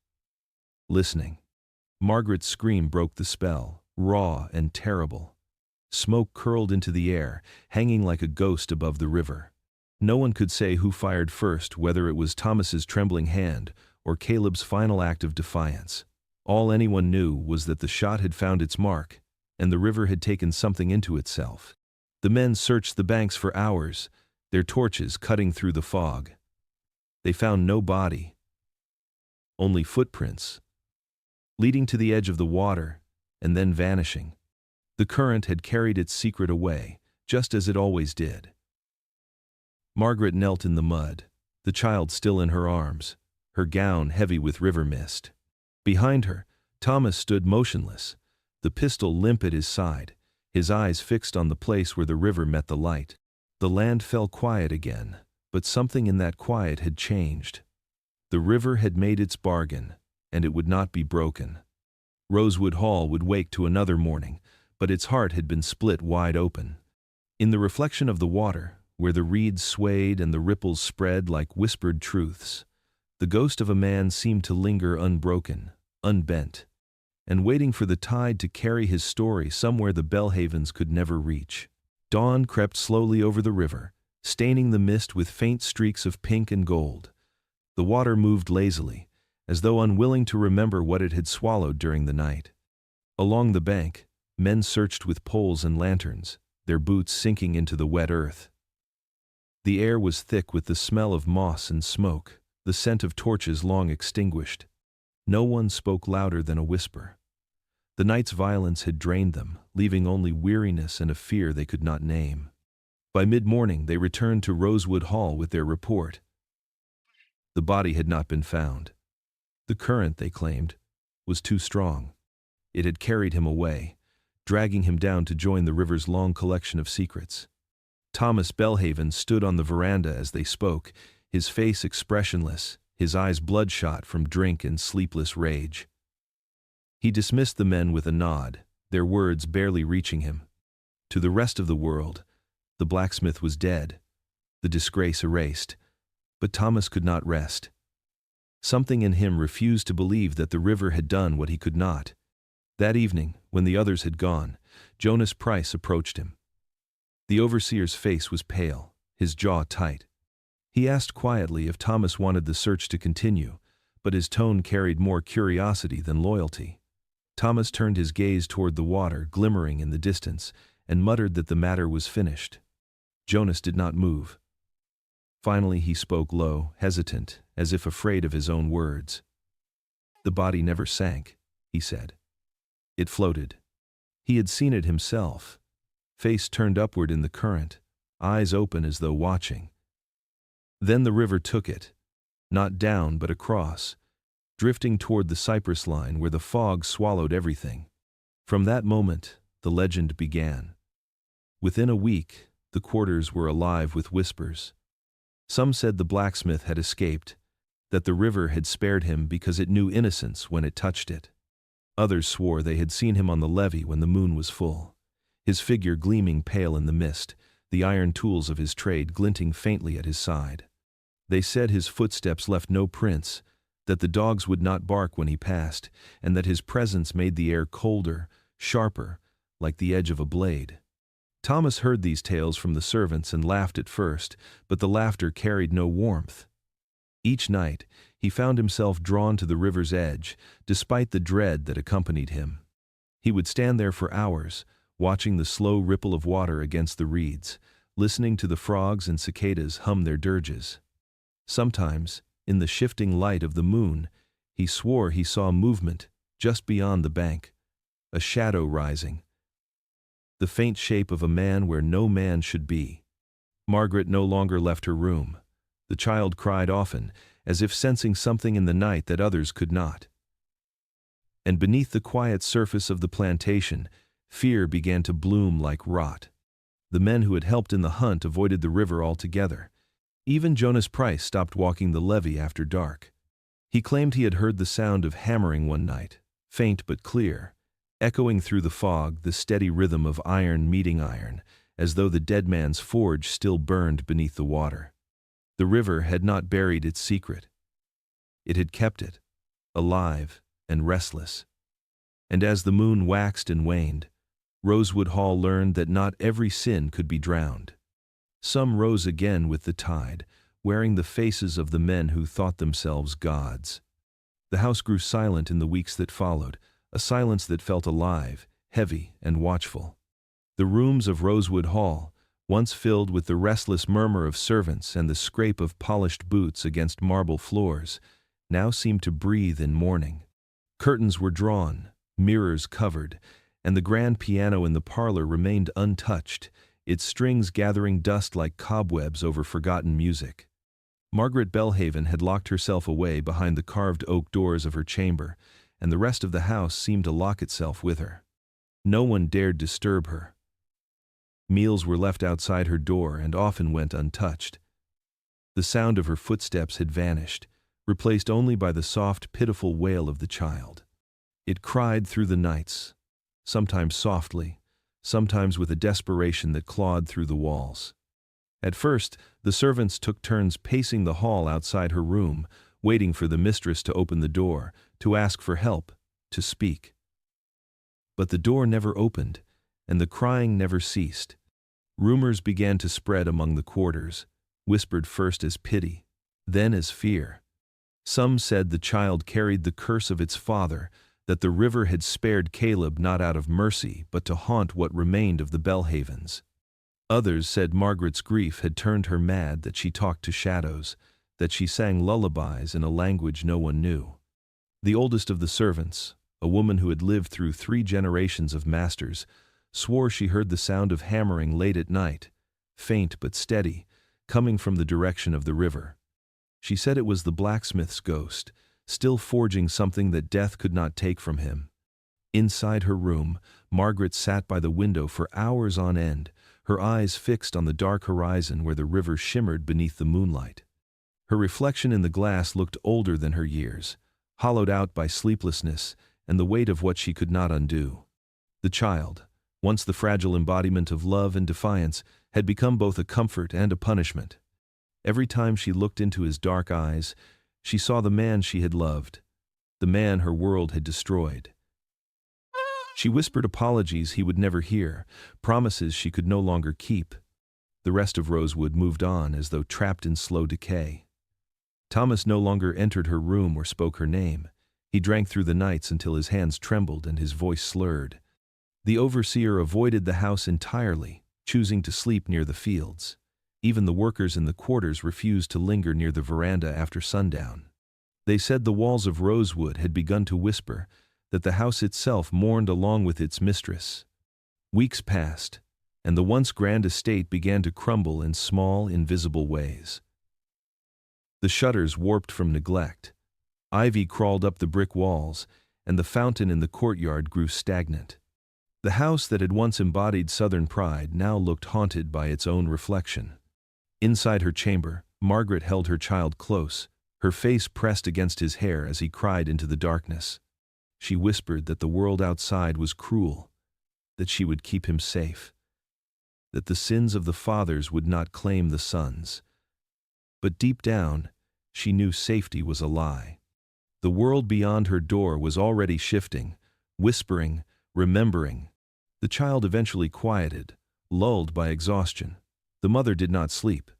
Speaker 1: Listening. Margaret's scream broke the spell, raw and terrible. Smoke curled into the air, hanging like a ghost above the river. No one could say who fired first, whether it was Thomas's trembling hand or Caleb's final act of defiance. All anyone knew was that the shot had found its mark, and the river had taken something into itself. The men searched the banks for hours, their torches cutting through the fog. They found no body, only footprints, leading to the edge of the water and then vanishing. The current had carried its secret away, just as it always did. Margaret knelt in the mud, the child still in her arms, her gown heavy with river mist. Behind her, Thomas stood motionless, the pistol limp at his side, his eyes fixed on the place where the river met the light. The land fell quiet again, but something in that quiet had changed. The river had made its bargain, and it would not be broken. Rosewood Hall would wake to another morning, but its heart had been split wide open. In the reflection of the water, where the reeds swayed and the ripples spread like whispered truths, the ghost of a man seemed to linger unbroken, unbent, and waiting for the tide to carry his story somewhere the Belhavens could never reach. Dawn crept slowly over the river, staining the mist with faint streaks of pink and gold. The water moved lazily, as though unwilling to remember what it had swallowed during the night. Along the bank, men searched with poles and lanterns, their boots sinking into the wet earth. The air was thick with the smell of moss and smoke, the scent of torches long extinguished. No one spoke louder than a whisper. The night's violence had drained them, leaving only weariness and a fear they could not name. By mid-morning they returned to Rosewood Hall with their report. The body had not been found. The current, they claimed, was too strong. It had carried him away, dragging him down to join the river's long collection of secrets. Thomas Belhaven stood on the veranda as they spoke, his face expressionless, his eyes bloodshot from drink and sleepless rage. He dismissed the men with a nod, their words barely reaching him. To the rest of the world, the blacksmith was dead, the disgrace erased, but Thomas could not rest. Something in him refused to believe that the river had done what he could not. That evening, when the others had gone, Jonas Price approached him. The overseer's face was pale, his jaw tight. He asked quietly if Thomas wanted the search to continue, but his tone carried more curiosity than loyalty. Thomas turned his gaze toward the water glimmering in the distance and muttered that the matter was finished. Jonas did not move. Finally he spoke low, hesitant, as if afraid of his own words. "The body never sank," he said. It floated. He had seen it himself, face turned upward in the current, eyes open as though watching. Then the river took it, not down but across, drifting toward the cypress line where the fog swallowed everything. From that moment, the legend began. Within a week, the quarters were alive with whispers. Some said the blacksmith had escaped, that the river had spared him because it knew innocence when it touched it. Others swore they had seen him on the levee when the moon was full, his figure gleaming pale in the mist, the iron tools of his trade glinting faintly at his side. They said his footsteps left no prints, that the dogs would not bark when he passed, and that his presence made the air colder, sharper, like the edge of a blade. Thomas heard these tales from the servants and laughed at first, but the laughter carried no warmth. Each night, he found himself drawn to the river's edge, despite the dread that accompanied him. He would stand there for hours, watching the slow ripple of water against the reeds, listening to the frogs and cicadas hum their dirges. Sometimes, in the shifting light of the moon, he swore he saw movement just beyond the bank, a shadow rising, the faint shape of a man where no man should be. Margaret no longer left her room. The child cried often, as if sensing something in the night that others could not. And beneath the quiet surface of the plantation, fear began to bloom like rot. The men who had helped in the hunt avoided the river altogether. Even Jonas Price stopped walking the levee after dark. He claimed he had heard the sound of hammering one night, faint but clear, echoing through the fog, the steady rhythm of iron meeting iron, as though the dead man's forge still burned beneath the water. The river had not buried its secret. It had kept it, alive and restless. And as the moon waxed and waned, Rosewood Hall learned that not every sin could be drowned. Some rose again with the tide, wearing the faces of the men who thought themselves gods. The house grew silent in the weeks that followed, a silence that felt alive, heavy, and watchful. The rooms of Rosewood Hall, once filled with the restless murmur of servants and the scrape of polished boots against marble floors, now seemed to breathe in mourning. Curtains were drawn, mirrors covered, and the grand piano in the parlor remained untouched, its strings gathering dust like cobwebs over forgotten music. Margaret Belhaven had locked herself away behind the carved oak doors of her chamber, and the rest of the house seemed to lock itself with her. No one dared disturb her. Meals were left outside her door and often went untouched. The sound of her footsteps had vanished, replaced only by the soft, pitiful wail of the child. It cried through the nights, sometimes softly, sometimes with a desperation that clawed through the walls. At first, the servants took turns pacing the hall outside her room, waiting for the mistress to open the door, to ask for help, to speak. But the door never opened, and the crying never ceased. Rumors began to spread among the quarters, whispered first as pity, then as fear. Some said the child carried the curse of its father, that the river had spared Caleb not out of mercy but to haunt what remained of the Belhavens. Others said Margaret's grief had turned her mad, that she talked to shadows, that she sang lullabies in a language no one knew. The oldest of the servants, a woman who had lived through 3 generations of masters, swore she heard the sound of hammering late at night, faint but steady, coming from the direction of the river. She said it was the blacksmith's ghost, still forging something that death could not take from him. Inside her room, Margaret sat by the window for hours on end, her eyes fixed on the dark horizon where the river shimmered beneath the moonlight. Her reflection in the glass looked older than her years, hollowed out by sleeplessness and the weight of what she could not undo. The child, once the fragile embodiment of love and defiance, had become both a comfort and a punishment. Every time she looked into his dark eyes, she saw the man she had loved, the man her world had destroyed. She whispered apologies he would never hear, promises she could no longer keep. The rest of Rosewood moved on as though trapped in slow decay. Thomas no longer entered her room or spoke her name. He drank through the nights until his hands trembled and his voice slurred. The overseer avoided the house entirely, choosing to sleep near the fields. Even the workers in the quarters refused to linger near the veranda after sundown. They said the walls of Rosewood had begun to whisper, that the house itself mourned along with its mistress. Weeks passed, and the once grand estate began to crumble in small, invisible ways. The shutters warped from neglect. Ivy crawled up the brick walls, and the fountain in the courtyard grew stagnant. The house that had once embodied Southern pride now looked haunted by its own reflection. Inside her chamber, Margaret held her child close, her face pressed against his hair as he cried into the darkness. She whispered that the world outside was cruel, that she would keep him safe, that the sins of the fathers would not claim the sons. But deep down, she knew safety was a lie. The world beyond her door was already shifting, whispering, remembering. The child eventually quieted, lulled by exhaustion. The mother did not sleep.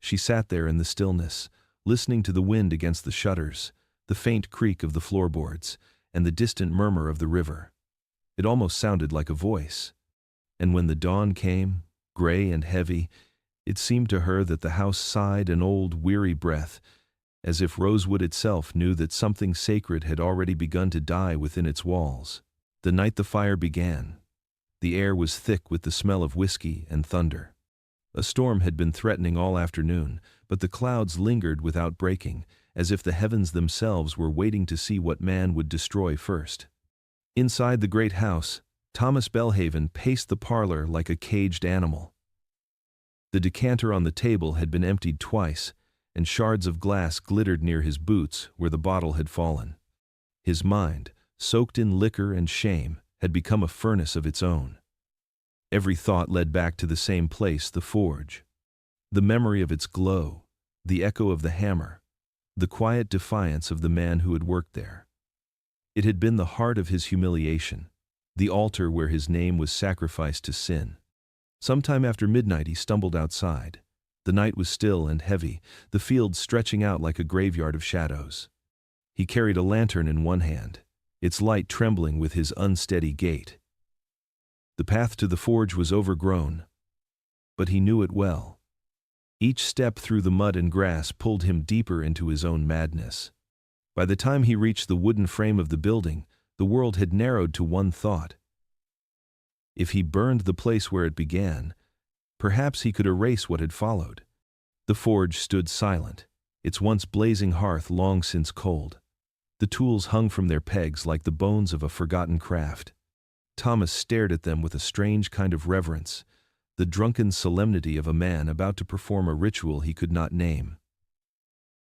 Speaker 1: She sat there in the stillness, listening to the wind against the shutters, the faint creak of the floorboards, and the distant murmur of the river. It almost sounded like a voice. And when the dawn came, gray and heavy, it seemed to her that the house sighed an old, weary breath, as if Rosewood itself knew that something sacred had already begun to die within its walls. The night the fire began, the air was thick with the smell of whiskey and thunder. A storm had been threatening all afternoon, but the clouds lingered without breaking, as if the heavens themselves were waiting to see what man would destroy first. Inside the great house, Thomas Belhaven paced the parlor like a caged animal. The decanter on the table had been emptied twice, and shards of glass glittered near his boots where the bottle had fallen. His mind, soaked in liquor and shame, had become a furnace of its own. Every thought led back to the same place, the forge. The memory of its glow, the echo of the hammer, the quiet defiance of the man who had worked there. It had been the heart of his humiliation, the altar where his name was sacrificed to sin. Sometime after midnight he stumbled outside. The night was still and heavy, the fields stretching out like a graveyard of shadows. He carried a lantern in one hand, its light trembling with his unsteady gait. The path to the forge was overgrown, but he knew it well. Each step through the mud and grass pulled him deeper into his own madness. By the time he reached the wooden frame of the building, the world had narrowed to one thought. If he burned the place where it began, perhaps he could erase what had followed. The forge stood silent, its once blazing hearth long since cold. The tools hung from their pegs like the bones of a forgotten craft. Thomas stared at them with a strange kind of reverence, the drunken solemnity of a man about to perform a ritual he could not name.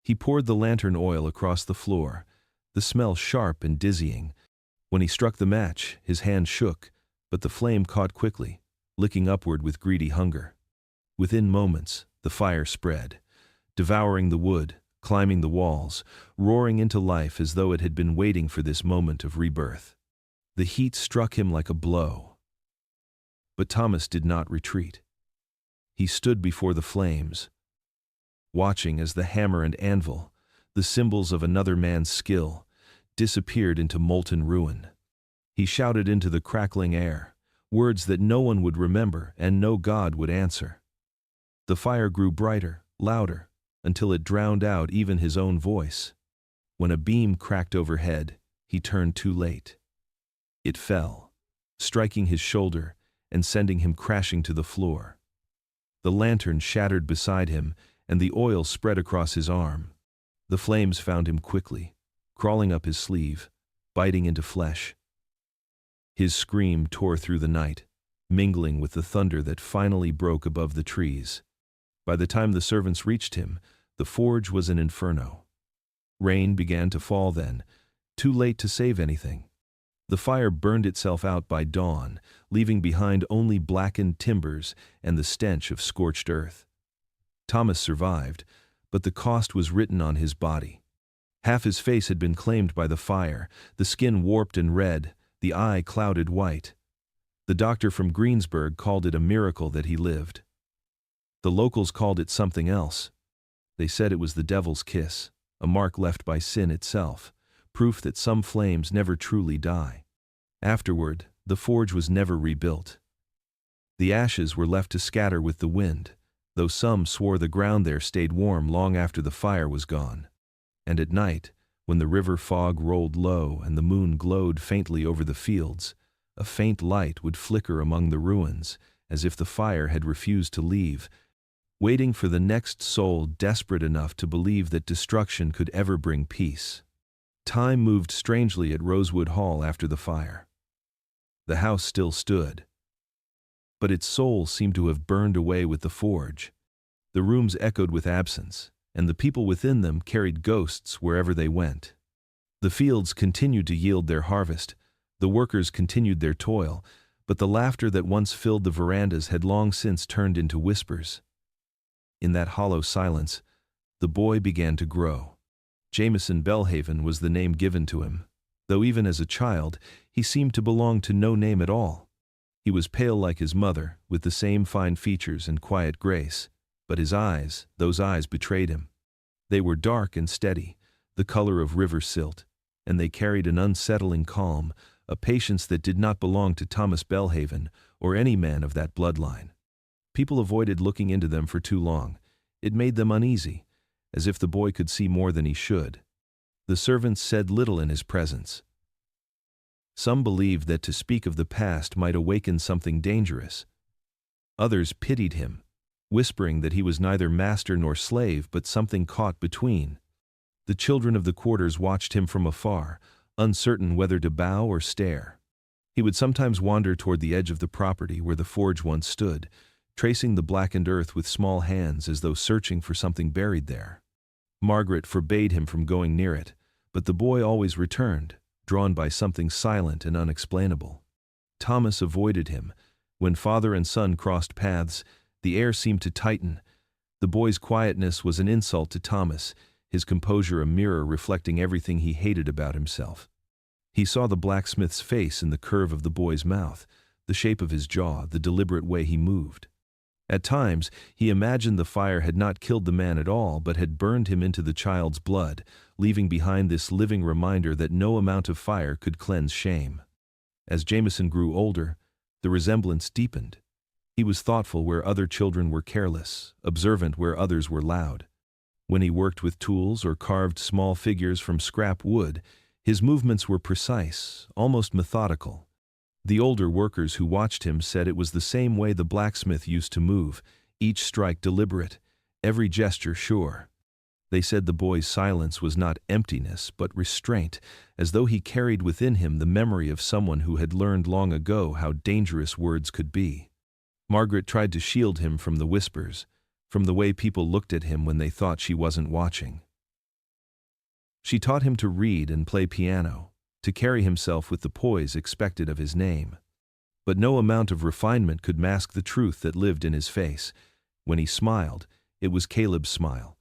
Speaker 1: He poured the lantern oil across the floor, the smell sharp and dizzying. When he struck the match, his hand shook, but the flame caught quickly, licking upward with greedy hunger. Within moments, the fire spread, devouring the wood, climbing the walls, roaring into life as though it had been waiting for this moment of rebirth. The heat struck him like a blow. But Thomas did not retreat. He stood before the flames, watching as the hammer and anvil, the symbols of another man's skill, disappeared into molten ruin. He shouted into the crackling air, words that no one would remember and no God would answer. The fire grew brighter, louder, until it drowned out even his own voice. When a beam cracked overhead, he turned too late. It fell, striking his shoulder, and sending him crashing to the floor. The lantern shattered beside him, and the oil spread across his arm. The flames found him quickly, crawling up his sleeve, biting into flesh. His scream tore through the night, mingling with the thunder that finally broke above the trees. By the time the servants reached him, the forge was an inferno. Rain began to fall then, too late to save anything. The fire burned itself out by dawn, leaving behind only blackened timbers and the stench of scorched earth. Thomas survived, but the cost was written on his body. Half his face had been claimed by the fire, the skin warped and red, the eye clouded white. The doctor from Greensburg called it a miracle that he lived. The locals called it something else. They said it was the devil's kiss, a mark left by sin itself, proof that some flames never truly die. Afterward, the forge was never rebuilt. The ashes were left to scatter with the wind, though some swore the ground there stayed warm long after the fire was gone. And at night, when the river fog rolled low and the moon glowed faintly over the fields, a faint light would flicker among the ruins, as if the fire had refused to leave, waiting for the next soul desperate enough to believe that destruction could ever bring peace. Time moved strangely at Rosewood Hall after the fire. The house still stood, but its soul seemed to have burned away with the forge. The rooms echoed with absence, and the people within them carried ghosts wherever they went. The fields continued to yield their harvest, the workers continued their toil, but the laughter that once filled the verandas had long since turned into whispers. In that hollow silence, the boy began to grow. Jameson Belhaven was the name given to him, though even as a child, he seemed to belong to no name at all. He was pale like his mother, with the same fine features and quiet grace, but his eyes, those eyes betrayed him. They were dark and steady, the color of river silt, and they carried an unsettling calm, a patience that did not belong to Thomas Belhaven or any man of that bloodline. People avoided looking into them for too long. It made them uneasy, as if the boy could see more than he should. The servants said little in his presence. Some believed that to speak of the past might awaken something dangerous. Others pitied him, whispering that he was neither master nor slave but something caught between. The children of the quarters watched him from afar, uncertain whether to bow or stare. He would sometimes wander toward the edge of the property where the forge once stood, tracing the blackened earth with small hands as though searching for something buried there. Margaret forbade him from going near it, but the boy always returned, drawn by something silent and unexplainable. Thomas avoided him. When father and son crossed paths, the air seemed to tighten. The boy's quietness was an insult to Thomas, his composure a mirror reflecting everything he hated about himself. He saw the blacksmith's face in the curve of the boy's mouth, the shape of his jaw, the deliberate way he moved. At times, he imagined the fire had not killed the man at all, but had burned him into the child's blood, leaving behind this living reminder that no amount of fire could cleanse shame. As Jameson grew older, the resemblance deepened. He was thoughtful where other children were careless, observant where others were loud. When he worked with tools or carved small figures from scrap wood, his movements were precise, almost methodical. The older workers who watched him said it was the same way the blacksmith used to move, each strike deliberate, every gesture sure. They said the boy's silence was not emptiness but restraint, as though he carried within him the memory of someone who had learned long ago how dangerous words could be. Margaret tried to shield him from the whispers, from the way people looked at him when they thought she wasn't watching. She taught him to read and play piano, to carry himself with the poise expected of his name. But no amount of refinement could mask the truth that lived in his face. When he smiled, it was Caleb's smile.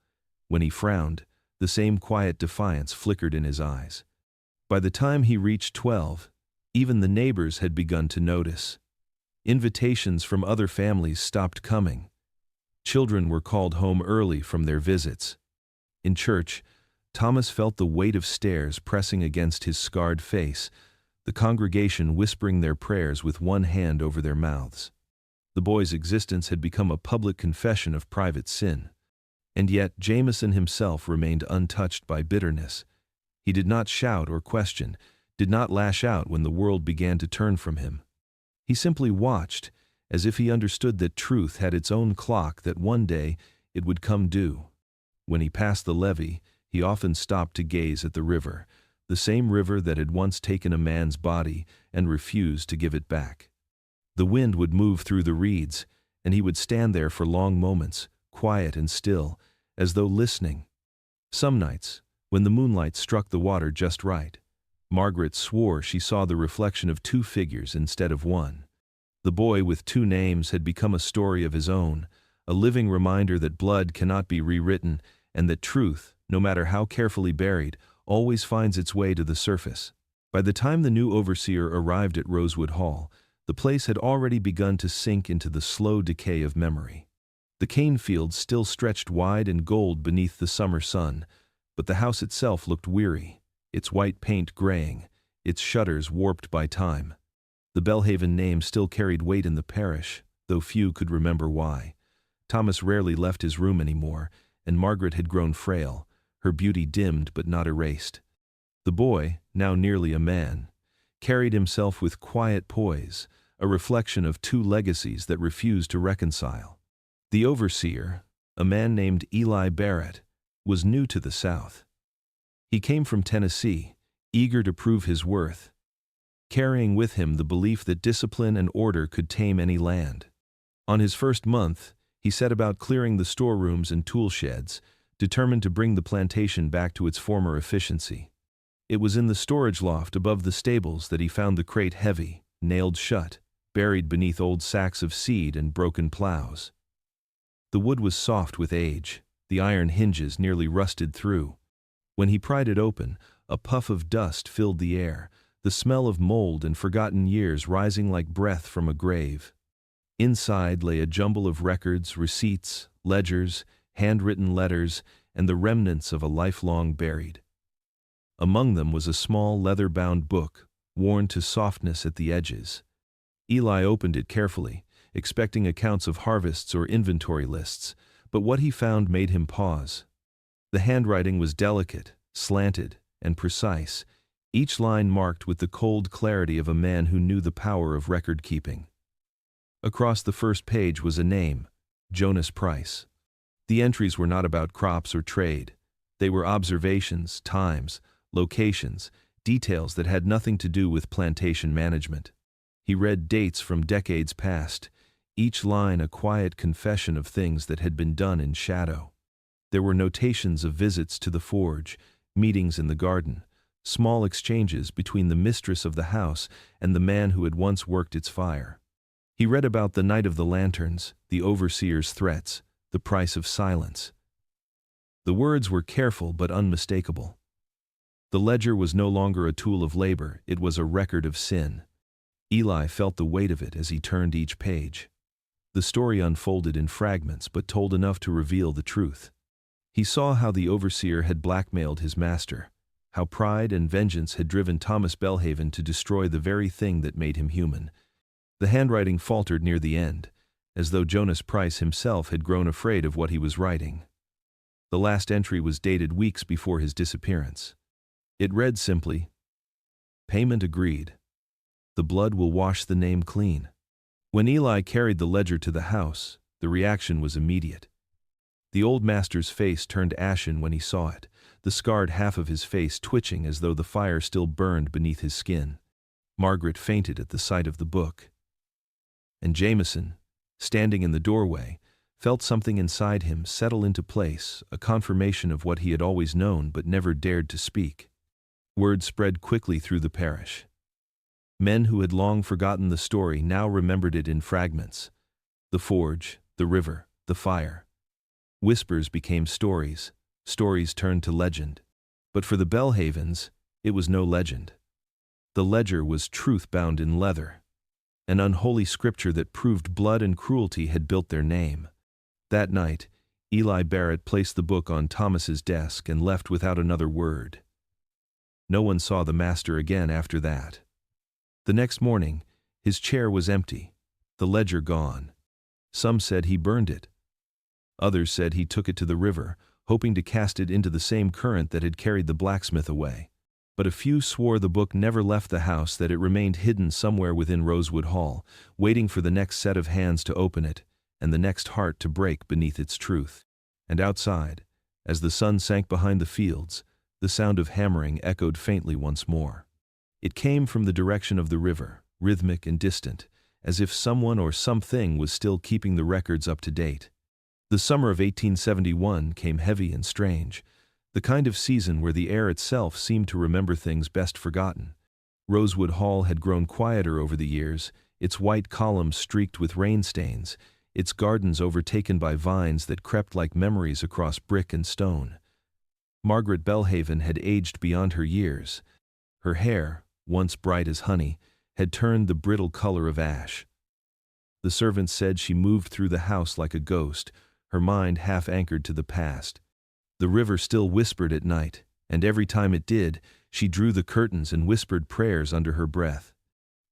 Speaker 1: When he frowned, the same quiet defiance flickered in his eyes. By the time he reached 12, even the neighbors had begun to notice. Invitations from other families stopped coming. Children were called home early from their visits. In church, Thomas felt the weight of stares pressing against his scarred face, the congregation whispering their prayers with one hand over their mouths. The boy's existence had become a public confession of private sin. And yet Jameson himself remained untouched by bitterness. He did not shout or question, did not lash out when the world began to turn from him. He simply watched, as if he understood that truth had its own clock, that one day it would come due. When he passed the levee, he often stopped to gaze at the river, the same river that had once taken a man's body and refused to give it back. The wind would move through the reeds, and he would stand there for long moments, quiet and still, as though listening. Some nights, when the moonlight struck the water just right, Margaret swore she saw the reflection of two figures instead of one. The boy with two names had become a story of his own, a living reminder that blood cannot be rewritten and that truth, no matter how carefully buried, always finds its way to the surface. By the time the new overseer arrived at Rosewood Hall, the place had already begun to sink into the slow decay of memory. The cane fields still stretched wide and gold beneath the summer sun, but the house itself looked weary, its white paint graying, its shutters warped by time. The Belhaven name still carried weight in the parish, though few could remember why. Thomas rarely left his room anymore, and Margaret had grown frail, her beauty dimmed but not erased. The boy, now nearly a man, carried himself with quiet poise, a reflection of two legacies that refused to reconcile. The overseer, a man named Eli Barrett, was new to the South. He came from Tennessee, eager to prove his worth, carrying with him the belief that discipline and order could tame any land. On his first month, he set about clearing the storerooms and tool sheds, determined to bring the plantation back to its former efficiency. It was in the storage loft above the stables that he found the crate heavy, nailed shut, buried beneath old sacks of seed and broken plows. The wood was soft with age, the iron hinges nearly rusted through. When he pried it open, a puff of dust filled the air, the smell of mold and forgotten years rising like breath from a grave. Inside lay a jumble of records, receipts, ledgers, handwritten letters, and the remnants of a lifelong buried. Among them was a small leather-bound book, worn to softness at the edges. Eli opened it carefully, expecting accounts of harvests or inventory lists, but what he found made him pause. The handwriting was delicate, slanted, and precise, each line marked with the cold clarity of a man who knew the power of record-keeping. Across the first page was a name, Jonas Price. The entries were not about crops or trade. They were observations, times, locations, details that had nothing to do with plantation management. He read dates from decades past, each line a quiet confession of things that had been done in shadow. There were notations of visits to the forge, meetings in the garden, small exchanges between the mistress of the house and the man who had once worked its fire. He read about the night of the lanterns, the overseer's threats, the price of silence. The words were careful but unmistakable. The ledger was no longer a tool of labor, it was a record of sin. Eli felt the weight of it as he turned each page. The story unfolded in fragments but told enough to reveal the truth. He saw how the overseer had blackmailed his master, how pride and vengeance had driven Thomas Belhaven to destroy the very thing that made him human. The handwriting faltered near the end, as though Jonas Price himself had grown afraid of what he was writing. The last entry was dated weeks before his disappearance. It read simply, "Payment agreed. The blood will wash the name clean." When Eli carried the ledger to the house, the reaction was immediate. The old master's face turned ashen when he saw it, the scarred half of his face twitching as though the fire still burned beneath his skin. Margaret fainted at the sight of the book. And Jameson, standing in the doorway, felt something inside him settle into place, a confirmation of what he had always known but never dared to speak. Word spread quickly through the parish. Men who had long forgotten the story now remembered it in fragments. The forge, the river, the fire. Whispers became stories, stories turned to legend. But for the Belhavens, it was no legend. The ledger was truth bound in leather, an unholy scripture that proved blood and cruelty had built their name. That night, Eli Barrett placed the book on Thomas's desk and left without another word. No one saw the master again after that. The next morning, his chair was empty, the ledger gone. Some said he burned it. Others said he took it to the river, hoping to cast it into the same current that had carried the blacksmith away. But a few swore the book never left the house, that it remained hidden somewhere within Rosewood Hall, waiting for the next set of hands to open it, and the next heart to break beneath its truth. And outside, as the sun sank behind the fields, the sound of hammering echoed faintly once more. It came from the direction of the river, rhythmic and distant, as if someone or something was still keeping the records up to date. The summer of 1871 came heavy and strange, the kind of season where the air itself seemed to remember things best forgotten. Rosewood Hall had grown quieter over the years, its white columns streaked with rain stains, its gardens overtaken by vines that crept like memories across brick and stone. Margaret Belhaven had aged beyond her years. Her hair, once bright as honey, had turned the brittle color of ash. The servants said she moved through the house like a ghost, her mind half anchored to the past. The river still whispered at night, and every time it did, she drew the curtains and whispered prayers under her breath.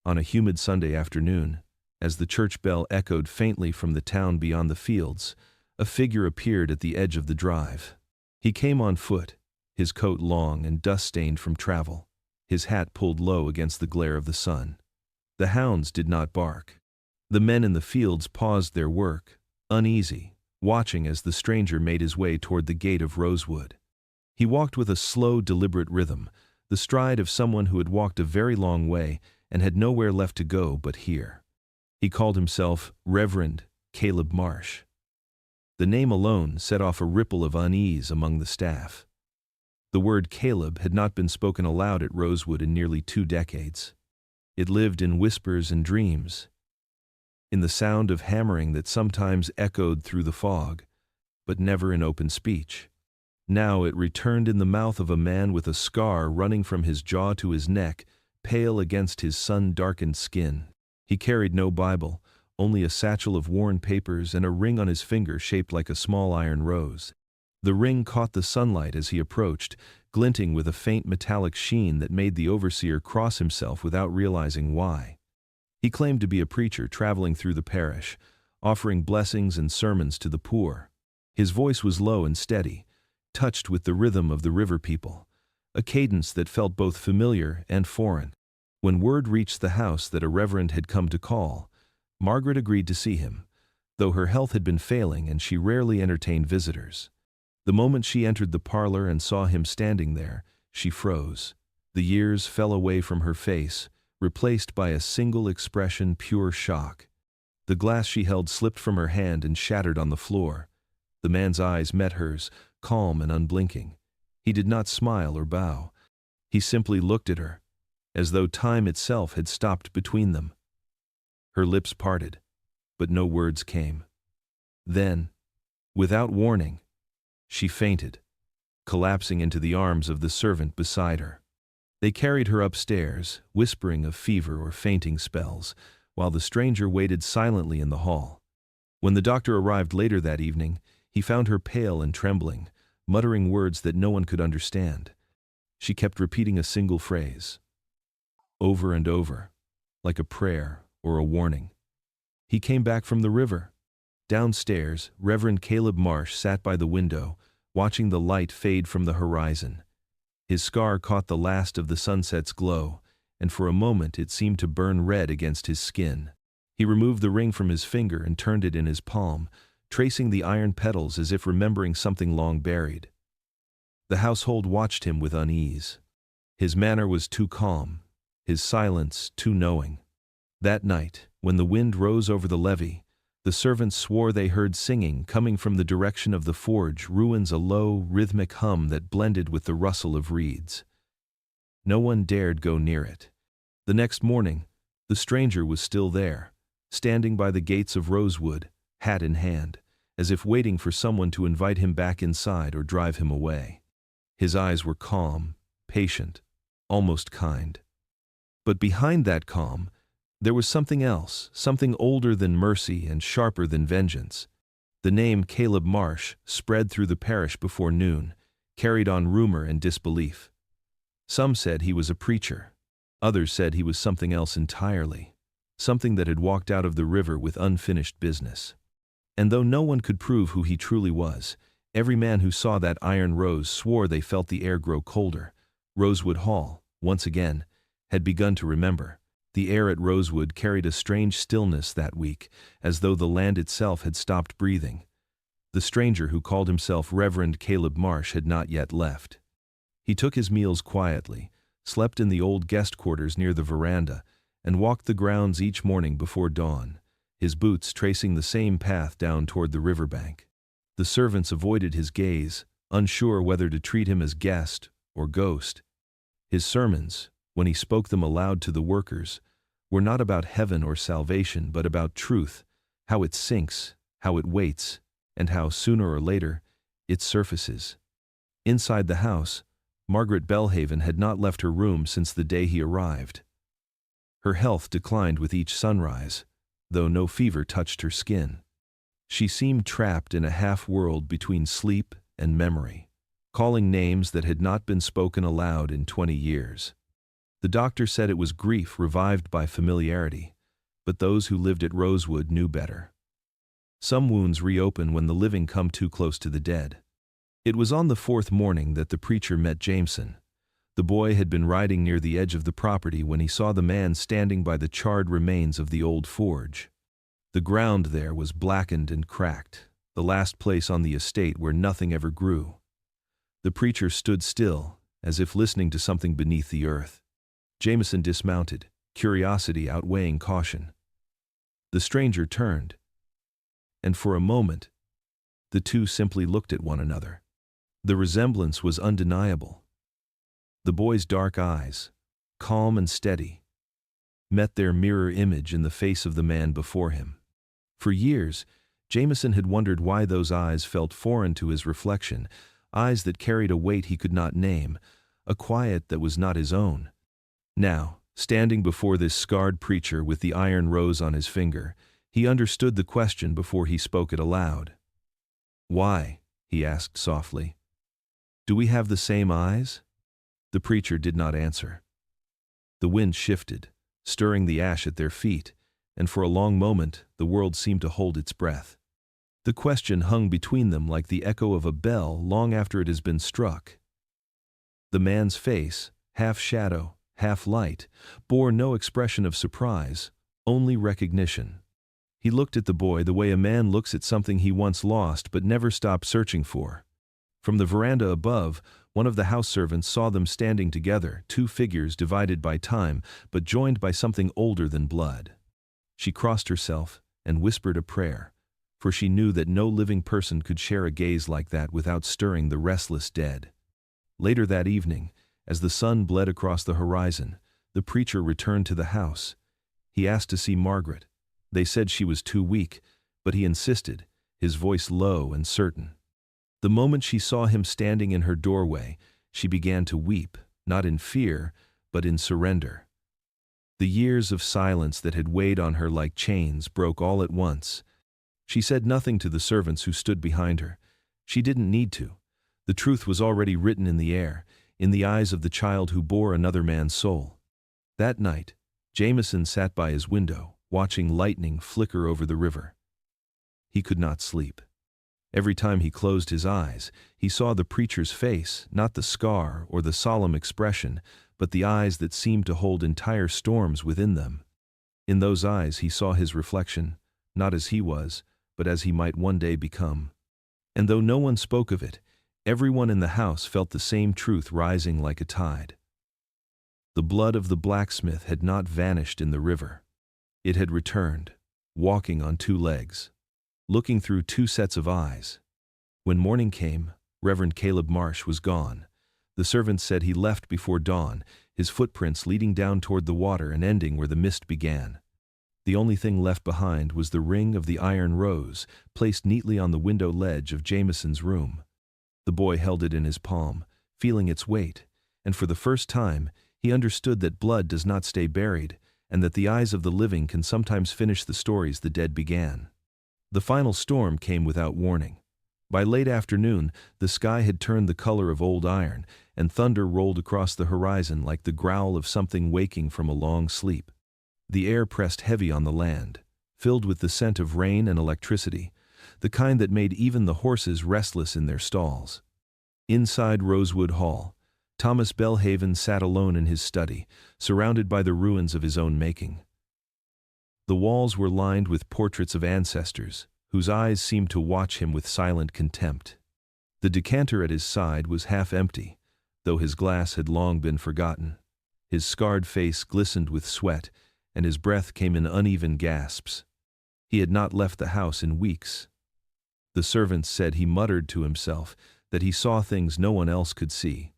Speaker 1: On a humid Sunday afternoon, as the church bell echoed faintly from the town beyond the fields, a figure appeared at the edge of the drive. He came on foot, his coat long and dust-stained from travel, his hat pulled low against the glare of the sun. The hounds did not bark. The men in the fields paused their work, uneasy, watching as the stranger made his way toward the gate of Rosewood. He walked with a slow, deliberate rhythm, the stride of someone who had walked a very long way and had nowhere left to go but here. He called himself Reverend Caleb Marsh. The name alone set off a ripple of unease among the staff. The word Caleb had not been spoken aloud at Rosewood in nearly 2 decades. It lived in whispers and dreams, in the sound of hammering that sometimes echoed through the fog, but never in open speech. Now it returned in the mouth of a man with a scar running from his jaw to his neck, pale against his sun-darkened skin. He carried no Bible, only a satchel of worn papers and a ring on his finger shaped like a small iron rose. The ring caught the sunlight as he approached, glinting with a faint metallic sheen that made the overseer cross himself without realizing why. He claimed to be a preacher traveling through the parish, offering blessings and sermons to the poor. His voice was low and steady, touched with the rhythm of the river people, a cadence that felt both familiar and foreign. When word reached the house that a reverend had come to call, Margaret agreed to see him, though her health had been failing and she rarely entertained visitors. The moment she entered the parlor and saw him standing there, she froze. The years fell away from her face, replaced by a single expression, pure shock. The glass she held slipped from her hand and shattered on the floor. The man's eyes met hers, calm and unblinking. He did not smile or bow. He simply looked at her, as though time itself had stopped between them. Her lips parted, but no words came. Then, without warning, she fainted, collapsing into the arms of the servant beside her. They carried her upstairs, whispering of fever or fainting spells, while the stranger waited silently in the hall. When the doctor arrived later that evening, he found her pale and trembling, muttering words that no one could understand. She kept repeating a single phrase, over and over, like a prayer or a warning. He came back from the river. Downstairs, Reverend Caleb Marsh sat by the window, watching the light fade from the horizon. His scar caught the last of the sunset's glow, and for a moment it seemed to burn red against his skin. He removed the ring from his finger and turned it in his palm, tracing the iron petals as if remembering something long buried. The household watched him with unease. His manner was too calm, his silence too knowing. That night, when the wind rose over the levee, the servants swore they heard singing coming from the direction of the forge ruins, a low, rhythmic hum that blended with the rustle of reeds. No one dared go near it. The next morning, the stranger was still there, standing by the gates of Rosewood, hat in hand, as if waiting for someone to invite him back inside or drive him away. His eyes were calm, patient, almost kind. But behind that calm, there was something else, something older than mercy and sharper than vengeance. The name Caleb Marsh spread through the parish before noon, carried on rumor and disbelief. Some said he was a preacher. Others said he was something else entirely, something that had walked out of the river with unfinished business. And though no one could prove who he truly was, every man who saw that iron rose swore they felt the air grow colder, Rosewood Hall, once again, had begun to remember. The air at Rosewood carried a strange stillness that week, as though the land itself had stopped breathing. The stranger who called himself Reverend Caleb Marsh had not yet left. He took his meals quietly, slept in the old guest quarters near the veranda, and walked the grounds each morning before dawn, his boots tracing the same path down toward the riverbank. The servants avoided his gaze, unsure whether to treat him as guest or ghost. His sermons, when he spoke them aloud to the workers, were not about heaven or salvation but about truth, how it sinks, how it waits, and how, sooner or later, it surfaces. Inside the house, Margaret Belhaven had not left her room since the day he arrived. Her health declined with each sunrise, though no fever touched her skin. She seemed trapped in a half-world between sleep and memory, calling names that had not been spoken aloud in 20 years. The doctor said it was grief revived by familiarity, but those who lived at Rosewood knew better. Some wounds reopen when the living come too close to the dead. It was on the fourth morning that the preacher met Jameson. The boy had been riding near the edge of the property when he saw the man standing by the charred remains of the old forge. The ground there was blackened and cracked, the last place on the estate where nothing ever grew. The preacher stood still, as if listening to something beneath the earth. Jameson dismounted, curiosity outweighing caution. The stranger turned, and for a moment, the two simply looked at one another. The resemblance was undeniable. The boy's dark eyes, calm and steady, met their mirror image in the face of the man before him. For years, Jameson had wondered why those eyes felt foreign to his reflection, eyes that carried a weight he could not name, a quiet that was not his own. Now, standing before this scarred preacher with the iron rose on his finger, he understood the question before he spoke it aloud. "Why?" he asked softly. "Do we have the same eyes?" The preacher did not answer. The wind shifted, stirring the ash at their feet, and for a long moment the world seemed to hold its breath. The question hung between them like the echo of a bell long after it has been struck. The man's face, half shadow, half light, bore no expression of surprise, only recognition. He looked at the boy the way a man looks at something he once lost but never stopped searching for. From the veranda above, one of the house servants saw them standing together, two figures divided by time but joined by something older than blood. She crossed herself and whispered a prayer, for she knew that no living person could share a gaze like that without stirring the restless dead. Later that evening, as the sun bled across the horizon, the preacher returned to the house. He asked to see Margaret. They said she was too weak, but he insisted, his voice low and certain. The moment she saw him standing in her doorway, she began to weep, not in fear, but in surrender. The years of silence that had weighed on her like chains broke all at once. She said nothing to the servants who stood behind her. She didn't need to. The truth was already written in the air, in the eyes of the child who bore another man's soul. That night, Jameson sat by his window, watching lightning flicker over the river. He could not sleep. Every time he closed his eyes, he saw the preacher's face, not the scar or the solemn expression, but the eyes that seemed to hold entire storms within them. In those eyes he saw his reflection, not as he was, but as he might one day become. And though no one spoke of it, everyone in the house felt the same truth rising like a tide. The blood of the blacksmith had not vanished in the river. It had returned, walking on two legs, looking through two sets of eyes. When morning came, Reverend Caleb Marsh was gone. The servants said he left before dawn, his footprints leading down toward the water and ending where the mist began. The only thing left behind was the ring of the iron rose, placed neatly on the window ledge of Jameson's room. The boy held it in his palm, feeling its weight, and for the first time, he understood that blood does not stay buried, and that the eyes of the living can sometimes finish the stories the dead began. The final storm came without warning. By late afternoon, the sky had turned the color of old iron, and thunder rolled across the horizon like the growl of something waking from a long sleep. The air pressed heavy on the land, filled with the scent of rain and electricity, the kind that made even the horses restless in their stalls. Inside Rosewood Hall, Thomas Belhaven sat alone in his study, surrounded by the ruins of his own making. The walls were lined with portraits of ancestors, whose eyes seemed to watch him with silent contempt. The decanter at his side was half empty, though his glass had long been forgotten. His scarred face glistened with sweat, and his breath came in uneven gasps. He had not left the house in weeks. The servants said he muttered to himself, that he saw things no one else could see.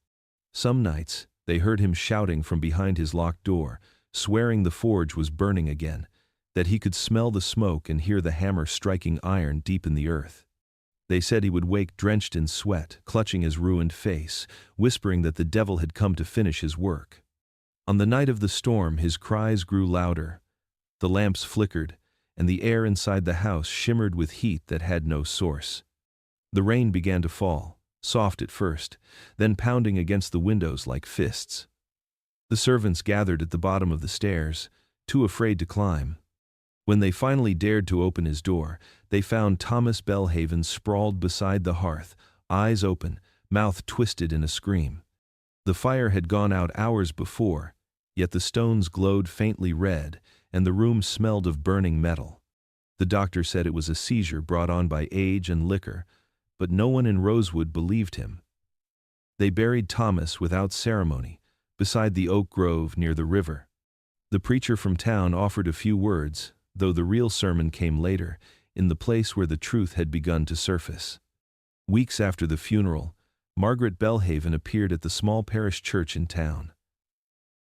Speaker 1: Some nights, they heard him shouting from behind his locked door, swearing the forge was burning again, that he could smell the smoke and hear the hammer striking iron deep in the earth. They said he would wake drenched in sweat, clutching his ruined face, whispering that the devil had come to finish his work. On the night of the storm, his cries grew louder. The lamps flickered, and the air inside the house shimmered with heat that had no source. The rain began to fall, soft at first, then pounding against the windows like fists. The servants gathered at the bottom of the stairs, too afraid to climb. When they finally dared to open his door, they found Thomas Belhaven sprawled beside the hearth, eyes open, mouth twisted in a scream. The fire had gone out hours before, yet the stones glowed faintly red, and the room smelled of burning metal. The doctor said it was a seizure brought on by age and liquor, but no one in Rosewood believed him. They buried Thomas without ceremony, beside the oak grove near the river. The preacher from town offered a few words, though the real sermon came later, in the place where the truth had begun to surface. Weeks after the funeral, Margaret Belhaven appeared at the small parish church in town.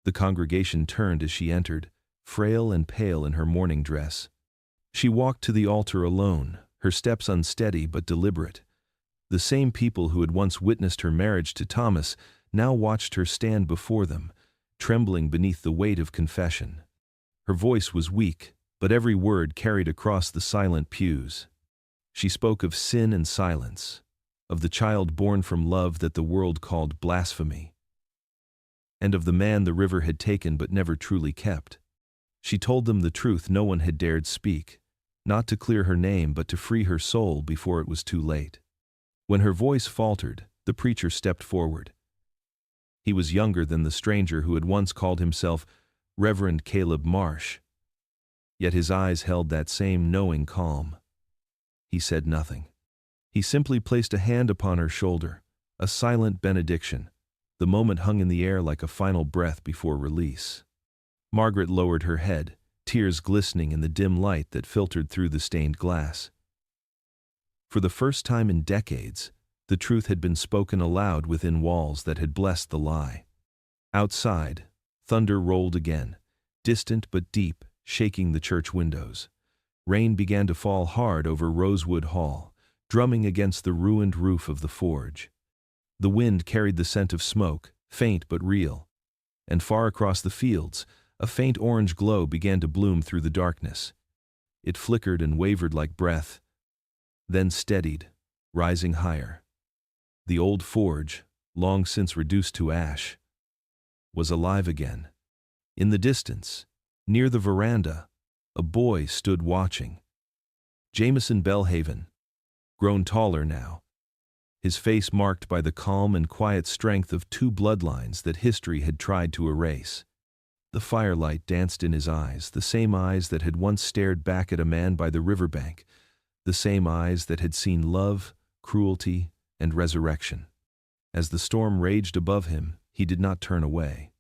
Speaker 1: The congregation turned as she entered, frail and pale in her mourning dress. She walked to the altar alone, her steps unsteady but deliberate. The same people who had once witnessed her marriage to Thomas now watched her stand before them, trembling beneath the weight of confession. Her voice was weak, but every word carried across the silent pews. She spoke of sin and silence, of the child born from love that the world called blasphemy, and of the man the river had taken but never truly kept. She told them the truth no one had dared speak, not to clear her name but to free her soul before it was too late. When her voice faltered, the preacher stepped forward. He was younger than the stranger who had once called himself Reverend Caleb Marsh, yet his eyes held that same knowing calm. He said nothing. He simply placed a hand upon her shoulder, a silent benediction. The moment hung in the air like a final breath before release. Margaret lowered her head, tears glistening in the dim light that filtered through the stained glass. For the first time in decades, the truth had been spoken aloud within walls that had blessed the lie. Outside, thunder rolled again, distant but deep, shaking the church windows. Rain began to fall hard over Rosewood Hall, drumming against the ruined roof of the forge. The wind carried the scent of smoke, faint but real. And far across the fields, a faint orange glow began to bloom through the darkness. It flickered and wavered like breath, then steadied, rising higher. The old forge, long since reduced to ash, was alive again. In the distance, near the veranda, a boy stood watching. Jameson Belhaven, grown taller now, his face marked by the calm and quiet strength of two bloodlines that history had tried to erase. The firelight danced in his eyes, the same eyes that had once stared back at a man by the riverbank, the same eyes that had seen love, cruelty, and resurrection. As the storm raged above him, he did not turn away.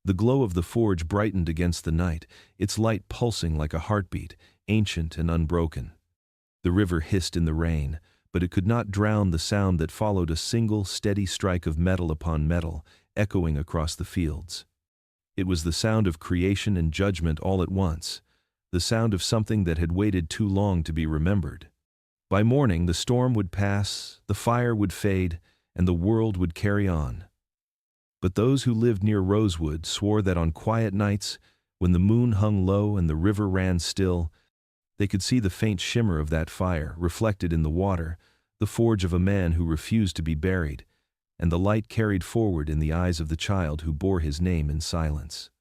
Speaker 1: The glow of the forge brightened against the night, its light pulsing like a heartbeat, ancient and unbroken. The river hissed in the rain, but it could not drown the sound that followed a single, steady strike of metal upon metal, echoing across the fields. It was the sound of creation and judgment all at once, the sound of something that had waited too long to be remembered. By morning, the storm would pass, the fire would fade, and the world would carry on. But those who lived near Rosewood swore that on quiet nights, when the moon hung low and the river ran still, they could see the faint shimmer of that fire reflected in the water, the forge of a man who refused to be buried, and the light carried forward in the eyes of the child who bore his name in silence.